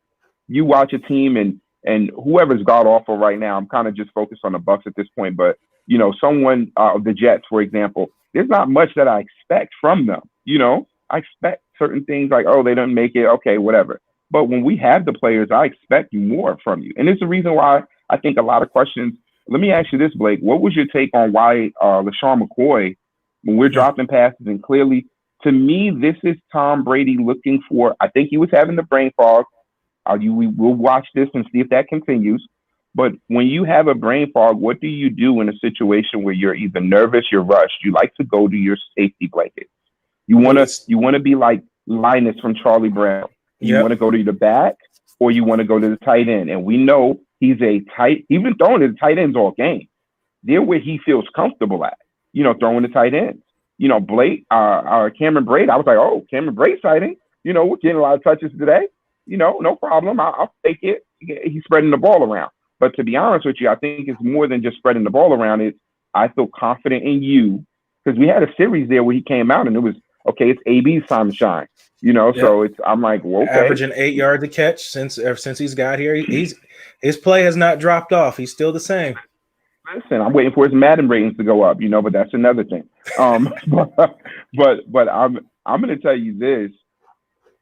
you watch a team and whoever's god awful right now. I'm kind of just focused on the Bucs at this point, but someone the Jets, for example, there's not much that I expect from them. I expect certain things like, oh, they didn't make it. Okay, whatever. But when we have the players, I expect more from you. And it's the reason why I think a lot of questions. Let me ask you this, Blake. What was your take on why LaShawn McCoy, when we're dropping passes and clearly, to me, this is Tom Brady looking for, I think he was having the brain fog. We will watch this and see if that continues. But when you have a brain fog, what do you do in a situation where you're either nervous, you're rushed? You like to go to your safety blanket. You want to be like Linus from Charlie Brown. You want to go to the back, or you want to go to the tight end. And we know he's he's been throwing to the tight ends all game. They're where he feels comfortable at, throwing the tight ends. Blake, Cameron Brate, I was like, oh, Cameron Brate sighting. We're getting a lot of touches today. No problem. I'll take it. He's spreading the ball around. But to be honest with you, I think it's more than just spreading the ball around. I feel confident in you, because we had a series there where he came out and it was okay, it's AB's time to shine. You know, so I'm like, well, okay. Averaging 8 yards a catch since he's got here. His play has not dropped off. He's still the same. Listen, I'm waiting for his Madden ratings to go up, you know, but that's another thing. But I'm going to tell you this: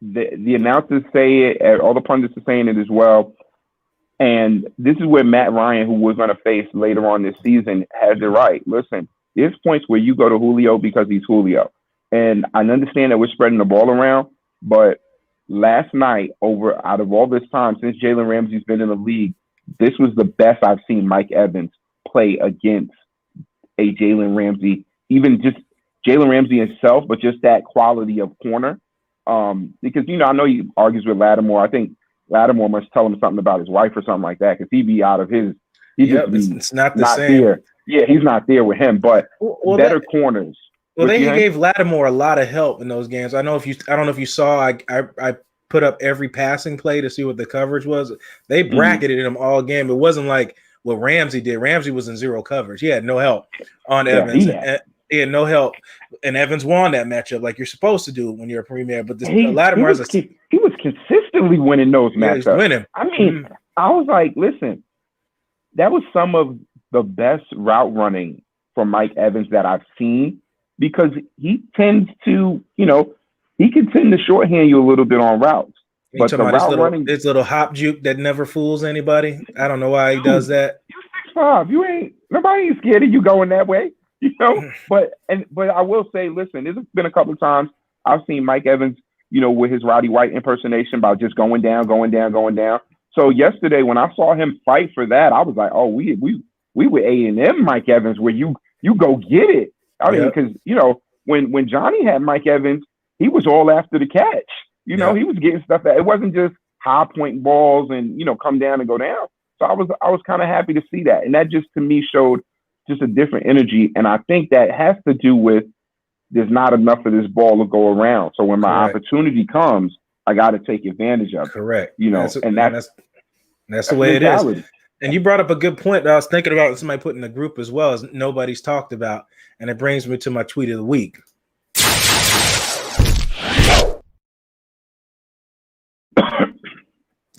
the announcers say it, all the pundits are saying it as well, and this is where Matt Ryan, who we're going to face later on this season, has it right. Listen, there's points where you go to Julio because he's Julio. And I understand that we're spreading the ball around, but last night, out of all this time since Jalen Ramsey's been in the league, this was the best I've seen Mike Evans play against a Jalen Ramsey, even just Jalen Ramsey himself, but just that quality of corner. Because, you know, I know he argues with Lattimore. I think Lattimore must tell him something about his wife or something like that, because he'd be out of his. It's not the same. There. Yeah, he's not there with him, but better corners. Well, he gave Lattimore a lot of help in those games. I don't know if you saw. I put up every passing play to see what the coverage was. They bracketed him all game. It wasn't like what Ramsey did. Ramsey was in zero coverage. He had no help on Evans. He had no help, and Evans won that matchup like you're supposed to do when you're a premier. But Lattimore he was consistently winning those matchups. He's winning. I mean, I was like, listen, that was some of the best route running from Mike Evans that I've seen. Because he tends to, you know, he can tend to shorthand you a little bit on routes. But the route running, this little hop juke that never fools anybody. I don't know why he does that. You're 6'5". Nobody ain't scared of you going that way, you know. But I will say, listen, there's been a couple of times I've seen Mike Evans, you know, with his Roddy White impersonation about just going down. So yesterday when I saw him fight for that, I was like, oh, we were A&M Mike Evans, where you go get it. I mean, because, you know, when Johnny had Mike Evans, he was all after the catch. You know, he was getting stuff that it wasn't just high point balls and, you know, come down and go down. So I was kind of happy to see that. And that just to me showed just a different energy. And I think that has to do with there's not enough of this ball to go around. So when my opportunity comes, I got to take advantage of it. Correct. You know, that's the way it is. And you brought up a good point that I was thinking about somebody put in the group as well as nobody's talked about. And it brings me to my tweet of the week.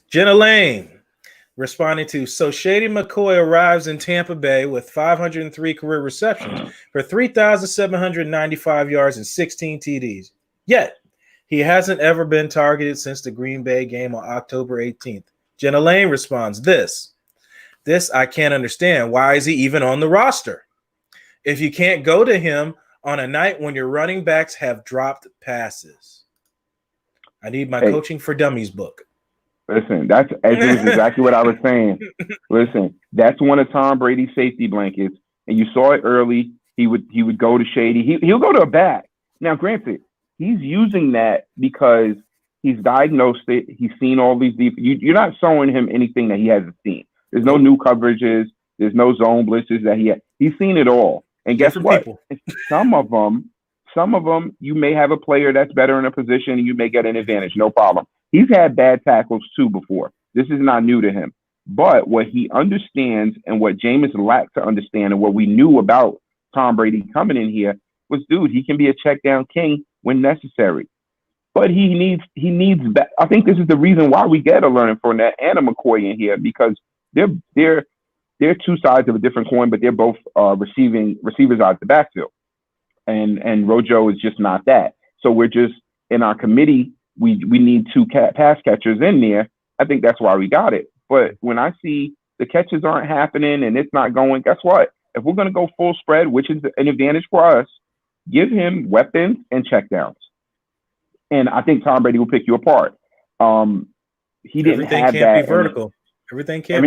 Jenna Lane responding to, so Shady McCoy arrives in Tampa Bay with 503 career receptions for 3,795 yards and 16 TDs. Yet, he hasn't ever been targeted since the Green Bay game on October 18th. Jenna Lane responds, this I can't understand. Why is he even on the roster? If you can't go to him on a night when your running backs have dropped passes. I need my Coaching for Dummies book. Listen, that's exactly what I was saying. Listen, that's one of Tom Brady's safety blankets, and you saw it early. He would go to Shady. He'll go to a back. Now, granted, he's using that because he's diagnosed it. He's seen all these deep. You're not showing him anything that he hasn't seen. There's no new coverages. There's no zone blitzes that he's seen it all. And guess what? Some of them, you may have a player that's better in a position and you may get an advantage. No problem. He's had bad tackles too before. This is not new to him. But what he understands and what Jameis lacked to understand and what we knew about Tom Brady coming in here was, dude, he can be a check down king when necessary. But he needs I think this is the reason why we get a Leonard Fournette and a McCoy in here, because they're two sides of a different coin, but they're both receivers out of the backfield. And Rojo is just not that. So we're just in our committee. We need two pass catchers in there. I think that's why we got it. But when I see the catches aren't happening and it's not going, guess what? If we're going to go full spread, which is an advantage for us, give him weapons and checkdowns. And I think Tom Brady will pick you apart. He didn't have that. Everything can't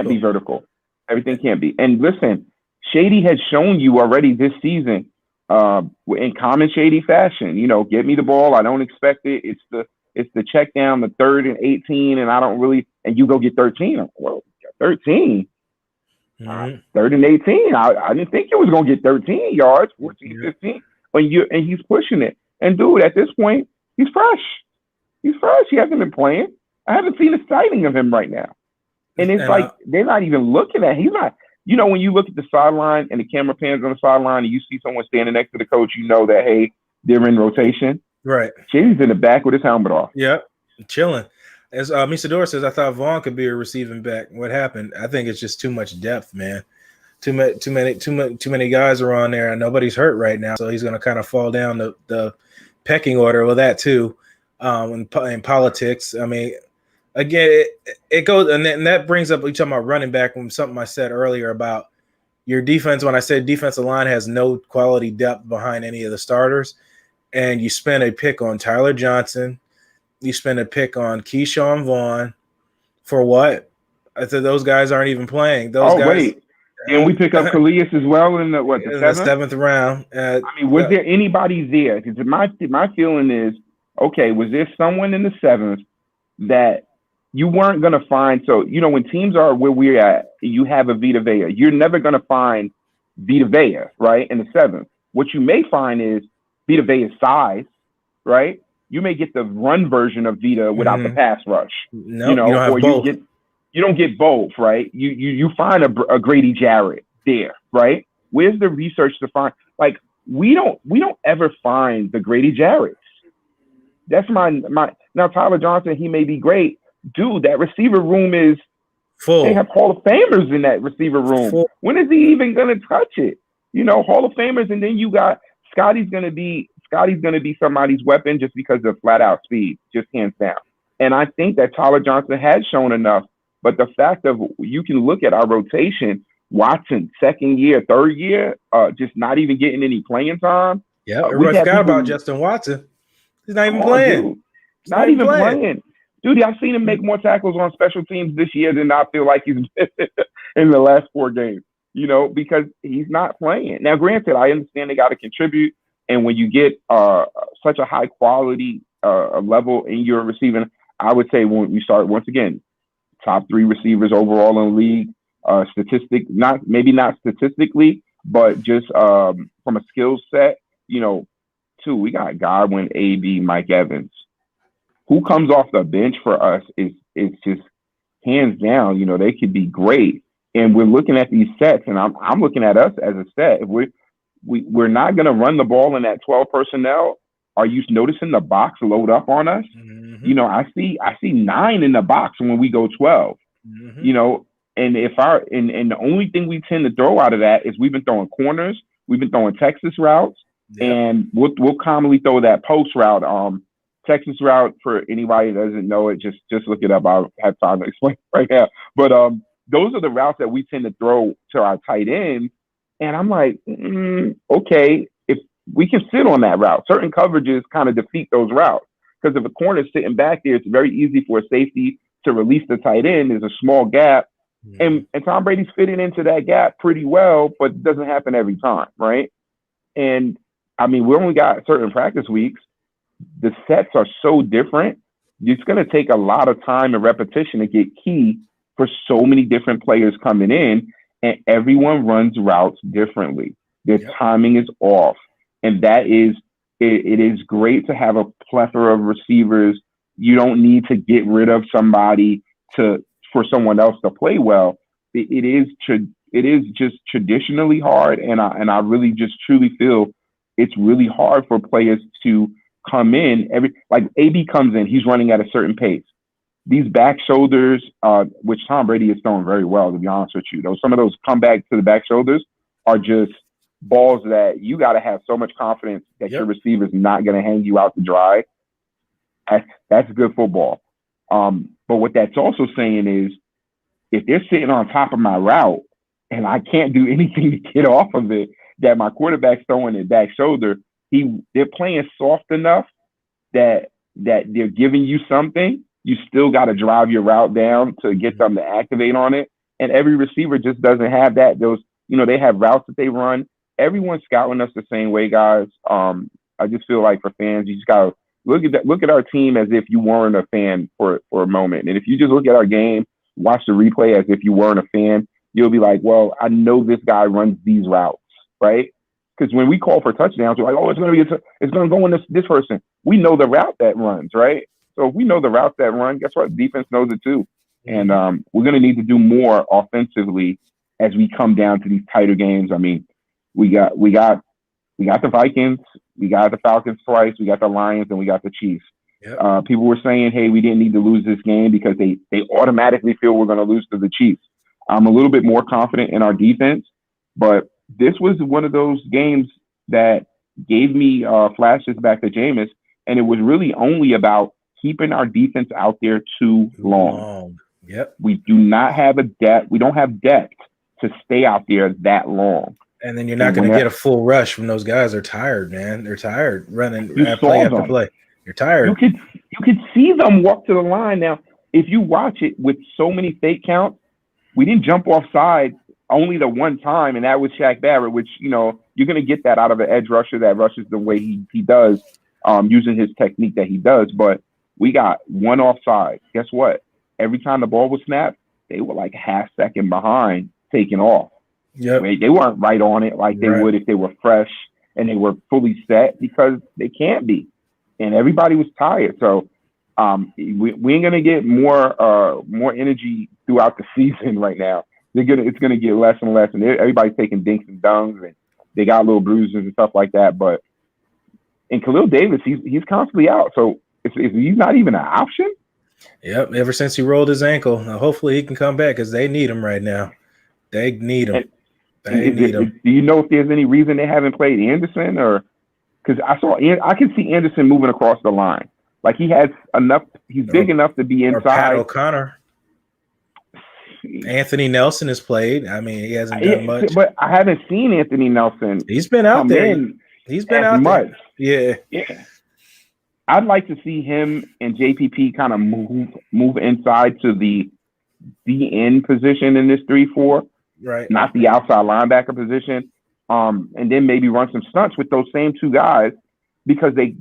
be vertical. Everything can't be. And listen, Shady has shown you already this season, in common Shady fashion, you know, get me the ball. I don't expect it. It's the check down, the 3rd and 18, and I don't really, and you go get 13. Well, 13. 3rd and 18. I didn't think you was gonna get 13 yards, 14, 15. And he's pushing it. And dude, at this point, he's fresh. He hasn't been playing. I haven't seen a sighting of him right now. And it's like they're not even looking at. He's not. You know, when you look at the sideline and the camera pans on the sideline and you see someone standing next to the coach, you know that, hey, they're in rotation. Right. Shady's in the back with his helmet off. Yep, chilling. As Misador says, I thought Vaughn could be a receiving back. What happened? I think it's just too much depth, man. Too many guys are on there, and nobody's hurt right now, so he's going to kind of fall down the pecking order with that too. In politics, I mean, again, it goes, and that brings up, you talking about running back, from something I said earlier about your defense. When I said defensive line has no quality depth behind any of the starters, and you spend a pick on Tyler Johnson, you spend a pick on Keyshawn Vaughn for what? I said those guys aren't even playing. Those guys. Wait. And we pick up Calais as well in the seventh round. I mean, was there anybody there? Because my feeling is, okay, was there someone in the seventh that you weren't going to find? So, when teams are where we're at, you have a Vita Vea. You're never going to find Vita Vea, right, in the seventh. What you may find is Vita Vea's size, right? You may get the run version of Vita without the pass rush. No, you don't have both. You don't get both, right? You find a Grady Jarrett there, right? Where's the research to find? Like, we don't ever find the Grady Jarretts. That's my now Tyler Johnson, he may be great. Dude, that receiver room is full. They have Hall of Famers in that receiver room. Full. When is he even gonna touch it? Hall of Famers, and then you got Scotty's gonna be somebody's weapon just because of flat out speed, just hands down. And I think that Tyler Johnson has shown enough. But the fact of, you can look at our rotation, Watson, second year, third year, just not even getting any playing time. Yeah, everybody forgot about Justin Watson. He's not even playing. Dude, not even playing. Dude, I've seen him make more tackles on special teams this year than I feel like he's been in the last 4 games, because he's not playing. Now, granted, I understand they got to contribute. And when you get such a high quality level in your receiving, I would say when you start, once again, top 3 receivers overall in the league, maybe not statistically, but just from a skill set, 2, we got Godwin, AB, Mike Evans. Who comes off the bench for us is just hands down, they could be great. And we're looking at these sets, and I'm looking at us as a set. If we're not going to run the ball in that 12 personnel, are you noticing the box load up on us? Mm-hmm. I see 9 in the box when we go 12. Mm-hmm. And and the only thing we tend to throw out of that is we've been throwing corners, we've been throwing Texas routes, and we'll commonly throw that post route. Texas route, for anybody that doesn't know it, just look it up. I'll have time to explain right now. But those are the routes that we tend to throw to our tight ends. And I'm like, okay, if we can sit on that route, certain coverages kind of defeat those routes. Because if a corner is sitting back there, it's very easy for a safety to release the tight end. There's a small gap. And Tom Brady's fitting into that gap pretty well, but it doesn't happen every time, right? And, I mean, we only got certain practice weeks. The sets are so different. It's going to take a lot of time and repetition to get key for so many different players coming in, and everyone runs routes differently. Their timing is off. And that is, it is great to have a plethora of receivers. You don't need to get rid of somebody for someone else to play well. It is just traditionally hard, and I really just truly feel it's really hard for players to come in. Like AB comes in, he's running at a certain pace. These back shoulders, which Tom Brady is throwing very well, to be honest with you, some of those comebacks to the back shoulders are just balls that you got to have so much confidence that your receiver's not going to hang you out to dry. That's good football. But what that's also saying is, if they're sitting on top of my route and I can't do anything to get off of it, that my quarterback's throwing it back shoulder, they're playing soft enough that they're giving you something. You still got to drive your route down to get them to activate on it. And every receiver just doesn't have that. They have routes that they run. Everyone's scouting us the same way, guys. I just feel like for fans, you just got to look at our team as if you weren't a fan for a moment. And if you just look at our game, watch the replay as if you weren't a fan, you'll be like, well, I know this guy runs these routes, right? Because when we call for touchdowns, we're like, oh, it's going to go in this person. We know the route that runs, right? So if we know the route that run, guess what? Defense knows it too. And we're going to need to do more offensively as we come down to these tighter games. I mean, we got We got the Vikings, we got the Falcons twice, we got the Lions, and we got the Chiefs. Yep. People were saying, hey, we didn't need to lose this game because they automatically feel we're going to lose to the Chiefs. I'm a little bit more confident in our defense, but this was one of those games that gave me flashes back to Jameis, and it was really only about keeping our defense out there too long. Yep. We do not have we don't have depth to stay out there that long. And then you're not going to get a full rush from those guys. They're tired, man. They're tired running play after play. You're tired. You could see them walk to the line. Now, if you watch it with so many fake counts, we didn't jump offside only the one time, and that was Shaq Barrett, which, you know, you're going to get that out of an edge rusher that rushes the way he does, using his technique that he does. But we got one offside. Guess what? Every time the ball was snapped, they were like half second behind taking off. Yep. They weren't right on it like they would if they were fresh and they were fully set, because they can't be. And everybody was tired. So we ain't gonna get more energy throughout the season right now. It's gonna get less and less, and everybody's taking dinks and dungs, and they got little bruises and stuff like that. But and Khalil Davis, he's constantly out. So is he not even an option? Yep. Ever since he rolled his ankle, hopefully he can come back because they need him right now. They need him. Do you know if there's any reason they haven't played Anderson, or because I can see Anderson moving across the line, like he has enough. He's big enough to be inside. Or Pat O'Connor. Anthony Nelson has played. I mean, he hasn't done much. But I haven't seen Anthony Nelson. He's been out there. He's been out much. There. Yeah. I'd like to see him and JPP kind of move inside to the DN position in this 3-4. Right. Not the outside linebacker position. And then maybe run some stunts with those same two guys, because they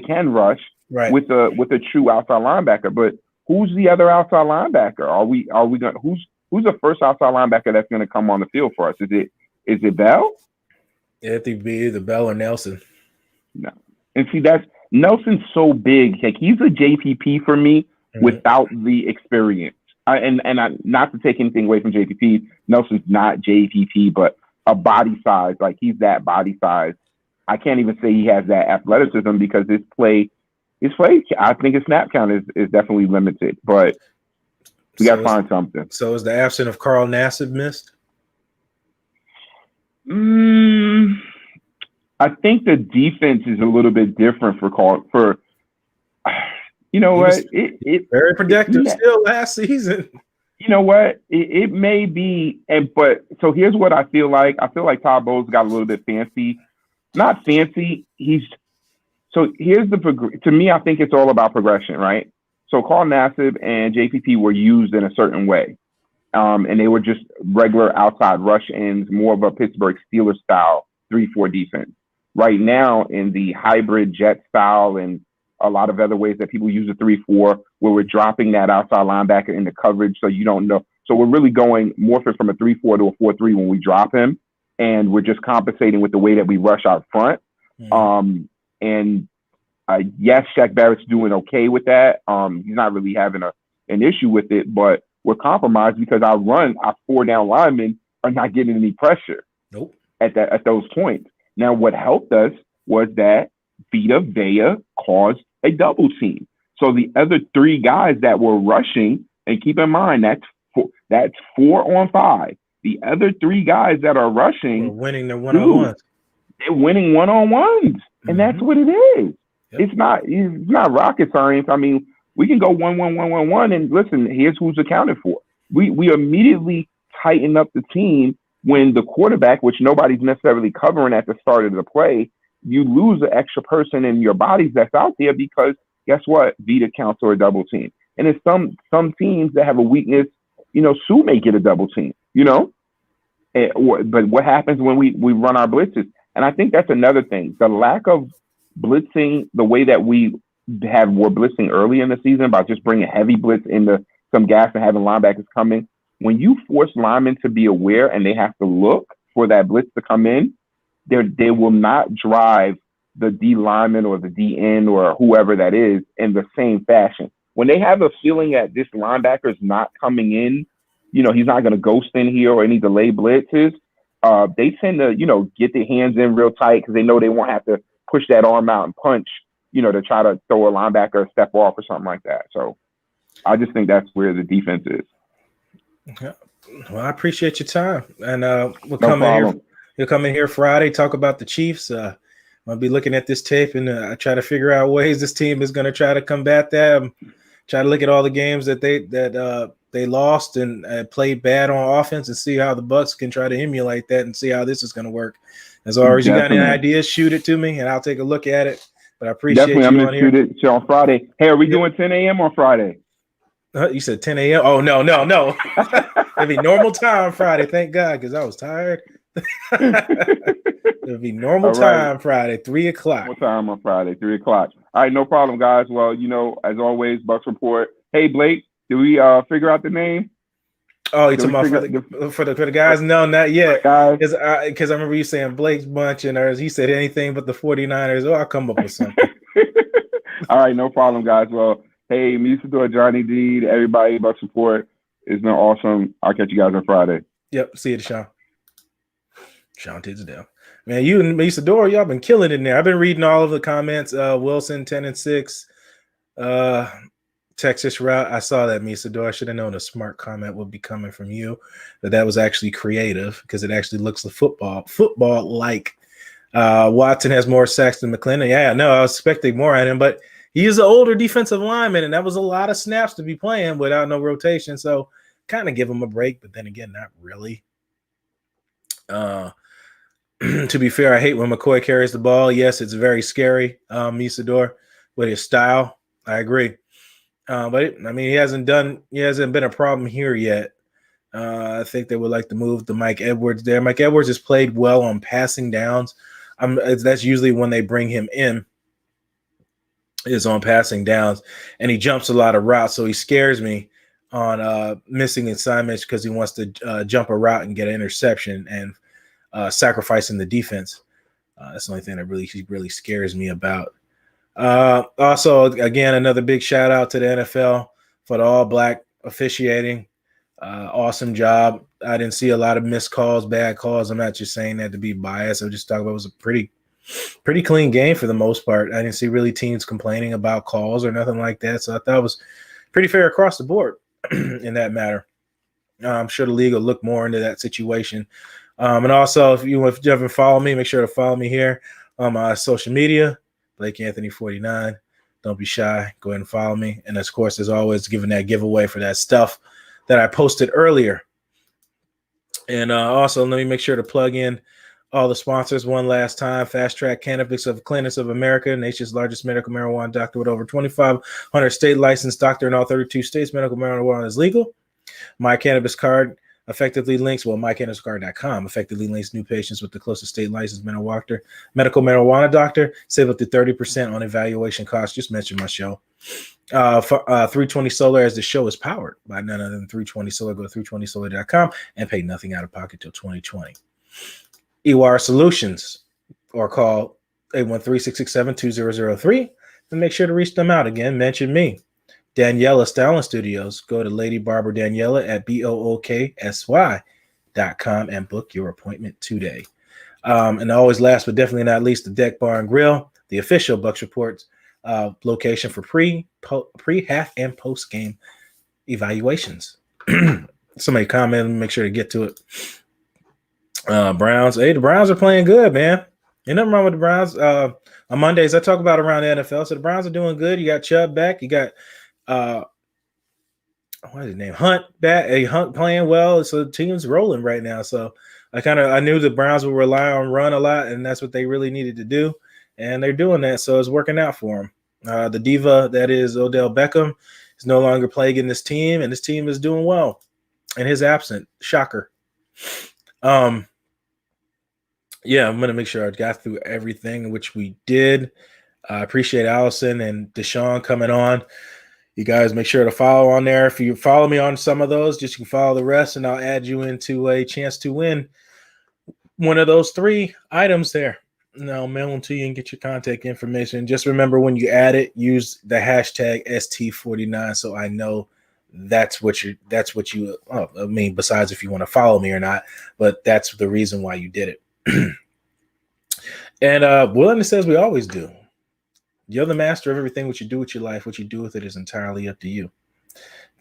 can rush with a true outside linebacker. But who's the other outside linebacker? Are we going who's the first outside linebacker that's going to come on the field for us? Is it Bell? It'd be either Bell or Nelson. No. And see, Nelson's so big. Like, he's a JPP for me without the experience. And not to take anything away from JPP, Nelson's not JPP, but a body size. Like, he's that body size. I can't even say he has that athleticism, because his play, I think his snap count is definitely limited. But we got to find something. So is the absence of Carl Nassib missed? I think the defense is a little bit different for you know what? It very productive still last season. You know what? It may be, but so here's what I feel like. I feel like Todd Bowles got a little bit fancy. Not fancy. To me, I think it's all about progression, right? So Carl Nassib and JPP were used in a certain way. And they were just regular outside rush ends, more of a Pittsburgh Steelers style 3-4 defense. Right now, in the hybrid jet style and a lot of other ways that people use a 3-4, where we're dropping that outside linebacker into coverage, so you don't know. So we're really going morphing from a 3-4 to a 4-3 when we drop him, and we're just compensating with the way that we rush out front. Yes, Shaq Barrett's doing okay with that. He's not really having an issue with it, but we're compromised because our 4-down linemen are not getting any pressure. Nope. At those points. Now, what helped us was that Vita Vea caused a double team. So the other three guys that were rushing, and keep in mind that's 4 on 5. The other three guys that are rushing, we're winning their one-on-ones. They're winning one-on-ones, and that's what it is. Yep. It's not rocket science. I mean, we can go 1-1-1-1-1, and listen, here's who's accounted for. We immediately tighten up the team when the quarterback, which nobody's necessarily covering at the start of the play, you lose an extra person in your bodies that's out there, because guess what? Vita counts for a double team. And it's some teams that have a weakness, Sue may get a double team, but what happens when we run our blitzes? And I think that's another thing. The lack of blitzing, the way that were blitzing early in the season by just bringing heavy blitz into some gas and having linebackers coming. When you force linemen to be aware and they have to look for that blitz to come in, they will not drive the D lineman or the DN or whoever that is in the same fashion. When they have a feeling that this linebacker is not coming in, he's not going to ghost in here or any delay blitzes, they tend to, get their hands in real tight because they know they won't have to push that arm out and punch, to try to throw a linebacker a step off or something like that. So I just think that's where the defense is. Yeah. Well, I appreciate your time, and we'll come in here. You'll come in here Friday, talk about the Chiefs. I'll be looking at this tape and try to figure out ways this team is going to try to combat that. Try to look at all the games that they lost and played bad on offense and see how the Bucs can try to emulate that and see how this is going to work. As always, you got any ideas, shoot it to me and I'll take a look at it. But I appreciate you I'm on gonna here. Shoot it on Friday. Hey, are we doing 10 a.m. on Friday? You said 10 a.m. Oh, no. It'd be normal time Friday. Thank God, because I was tired. It'll be normal time Friday, 3 o'clock. Normal time on Friday, 3 o'clock. All right, no problem, guys. Well, as always, Bucs Report. Hey, Blake, did we figure out the name? Oh, you talking about for the guys? No, not yet. Because I remember you saying Blake's bunch, and he said anything but the 49ers. Oh, I'll come up with something. All right, no problem, guys. Well, hey, Musador, Johnny D, everybody, Bucs Report. It's been awesome. I'll catch you guys on Friday. Yep. See you, Sean. Sean Tisdale. Man, you and Musador, y'all been killing it in there. I've been reading all of the comments. Wilson 10-6. Texas route. I saw that, Musador. I should have known a smart comment would be coming from you. That was actually creative because it actually looks like football like. Watson has more sacks than McClendon. Yeah, no, I was expecting more at him, but he is an older defensive lineman, and that was a lot of snaps to be playing without no rotation. So kind of give him a break, but then again, not really. To be fair, I hate when McCoy carries the ball. Yes, it's very scary, Musador, with his style. I agree. But he hasn't been a problem here yet. I think they would like to move to Mike Edwards there. Mike Edwards has played well on passing downs. That's usually when they bring him in, is on passing downs, and he jumps a lot of routes, so he scares me on missing assignments because he wants to jump a route and get an interception and sacrificing the defense. That's the only thing that really scares me about. Also, again, another big shout out to the NFL for the all black officiating. Awesome job. I didn't see a lot of missed calls, bad calls. I'm not just saying that to be biased. I'm just talking about it was a pretty clean game for the most part. I didn't see really teams complaining about calls or nothing like that. So I thought it was pretty fair across the board in that matter. I'm sure the league will look more into that situation. And also, if you haven't followed me, make sure to follow me here on my social media, Blake Anthony 49. Don't be shy. Go ahead and follow me. And of course, as always, giving that giveaway for that stuff that I posted earlier. And also, let me make sure to plug in all the sponsors one last time. Fast Track Cannabis of Clinics of America, nation's largest medical marijuana doctor with over 2,500 state licensed doctor in all 32 states. Medical marijuana is legal. My Cannabis Card effectively links, mycannabiscard.com effectively links new patients with the closest state licensed medical marijuana doctor. Save up to 30% on evaluation costs. Just mention my show. 320 Solar, as the show is powered by none other than 320 Solar. Go to 320solar.com and pay nothing out of pocket till 2020. EWAR Solutions, or call 813-667-2003 and make sure to reach them out. Again, mention me. Daniela Styling Studios. Go to Lady Barber Daniela at BOOKSY.com and book your appointment today. And always last but definitely not least, the Deck Bar and Grill, the official Bucs Reports location for pre, half, and post game evaluations. Somebody comment, make sure to get to it. Browns. Hey, the Browns are playing good, man. Ain't nothing wrong with the Browns. On Mondays, I talk about around the NFL. So the Browns are doing good. You got Chubb back. You got what is his name? Hunt back. Hunt playing well. So the team's rolling right now. So I knew the Browns would rely on run a lot, and that's what they really needed to do. And they're doing that. So it's working out for them. The diva that is Odell Beckham is no longer plaguing this team, and this team is doing well. And his absent. Shocker. Yeah, I'm going to make sure I got through everything, which we did. I appreciate Allison and Deshaun coming on. You guys make sure to follow on there. If you follow me on some of those, just you can follow the rest, and I'll add you into a chance to win one of those 3 items there. And I'll mail them to you and get your contact information. Just remember, when you add it, use the hashtag ST49 so I know that's what you I mean, besides if you want to follow me or not, but that's the reason why you did it. And willingness says we always do. You're the master of everything. What you do with your life, what you do with it is entirely up to you.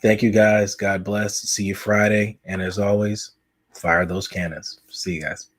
Thank you guys. God bless. See you Friday. And as always, fire those cannons. See you guys.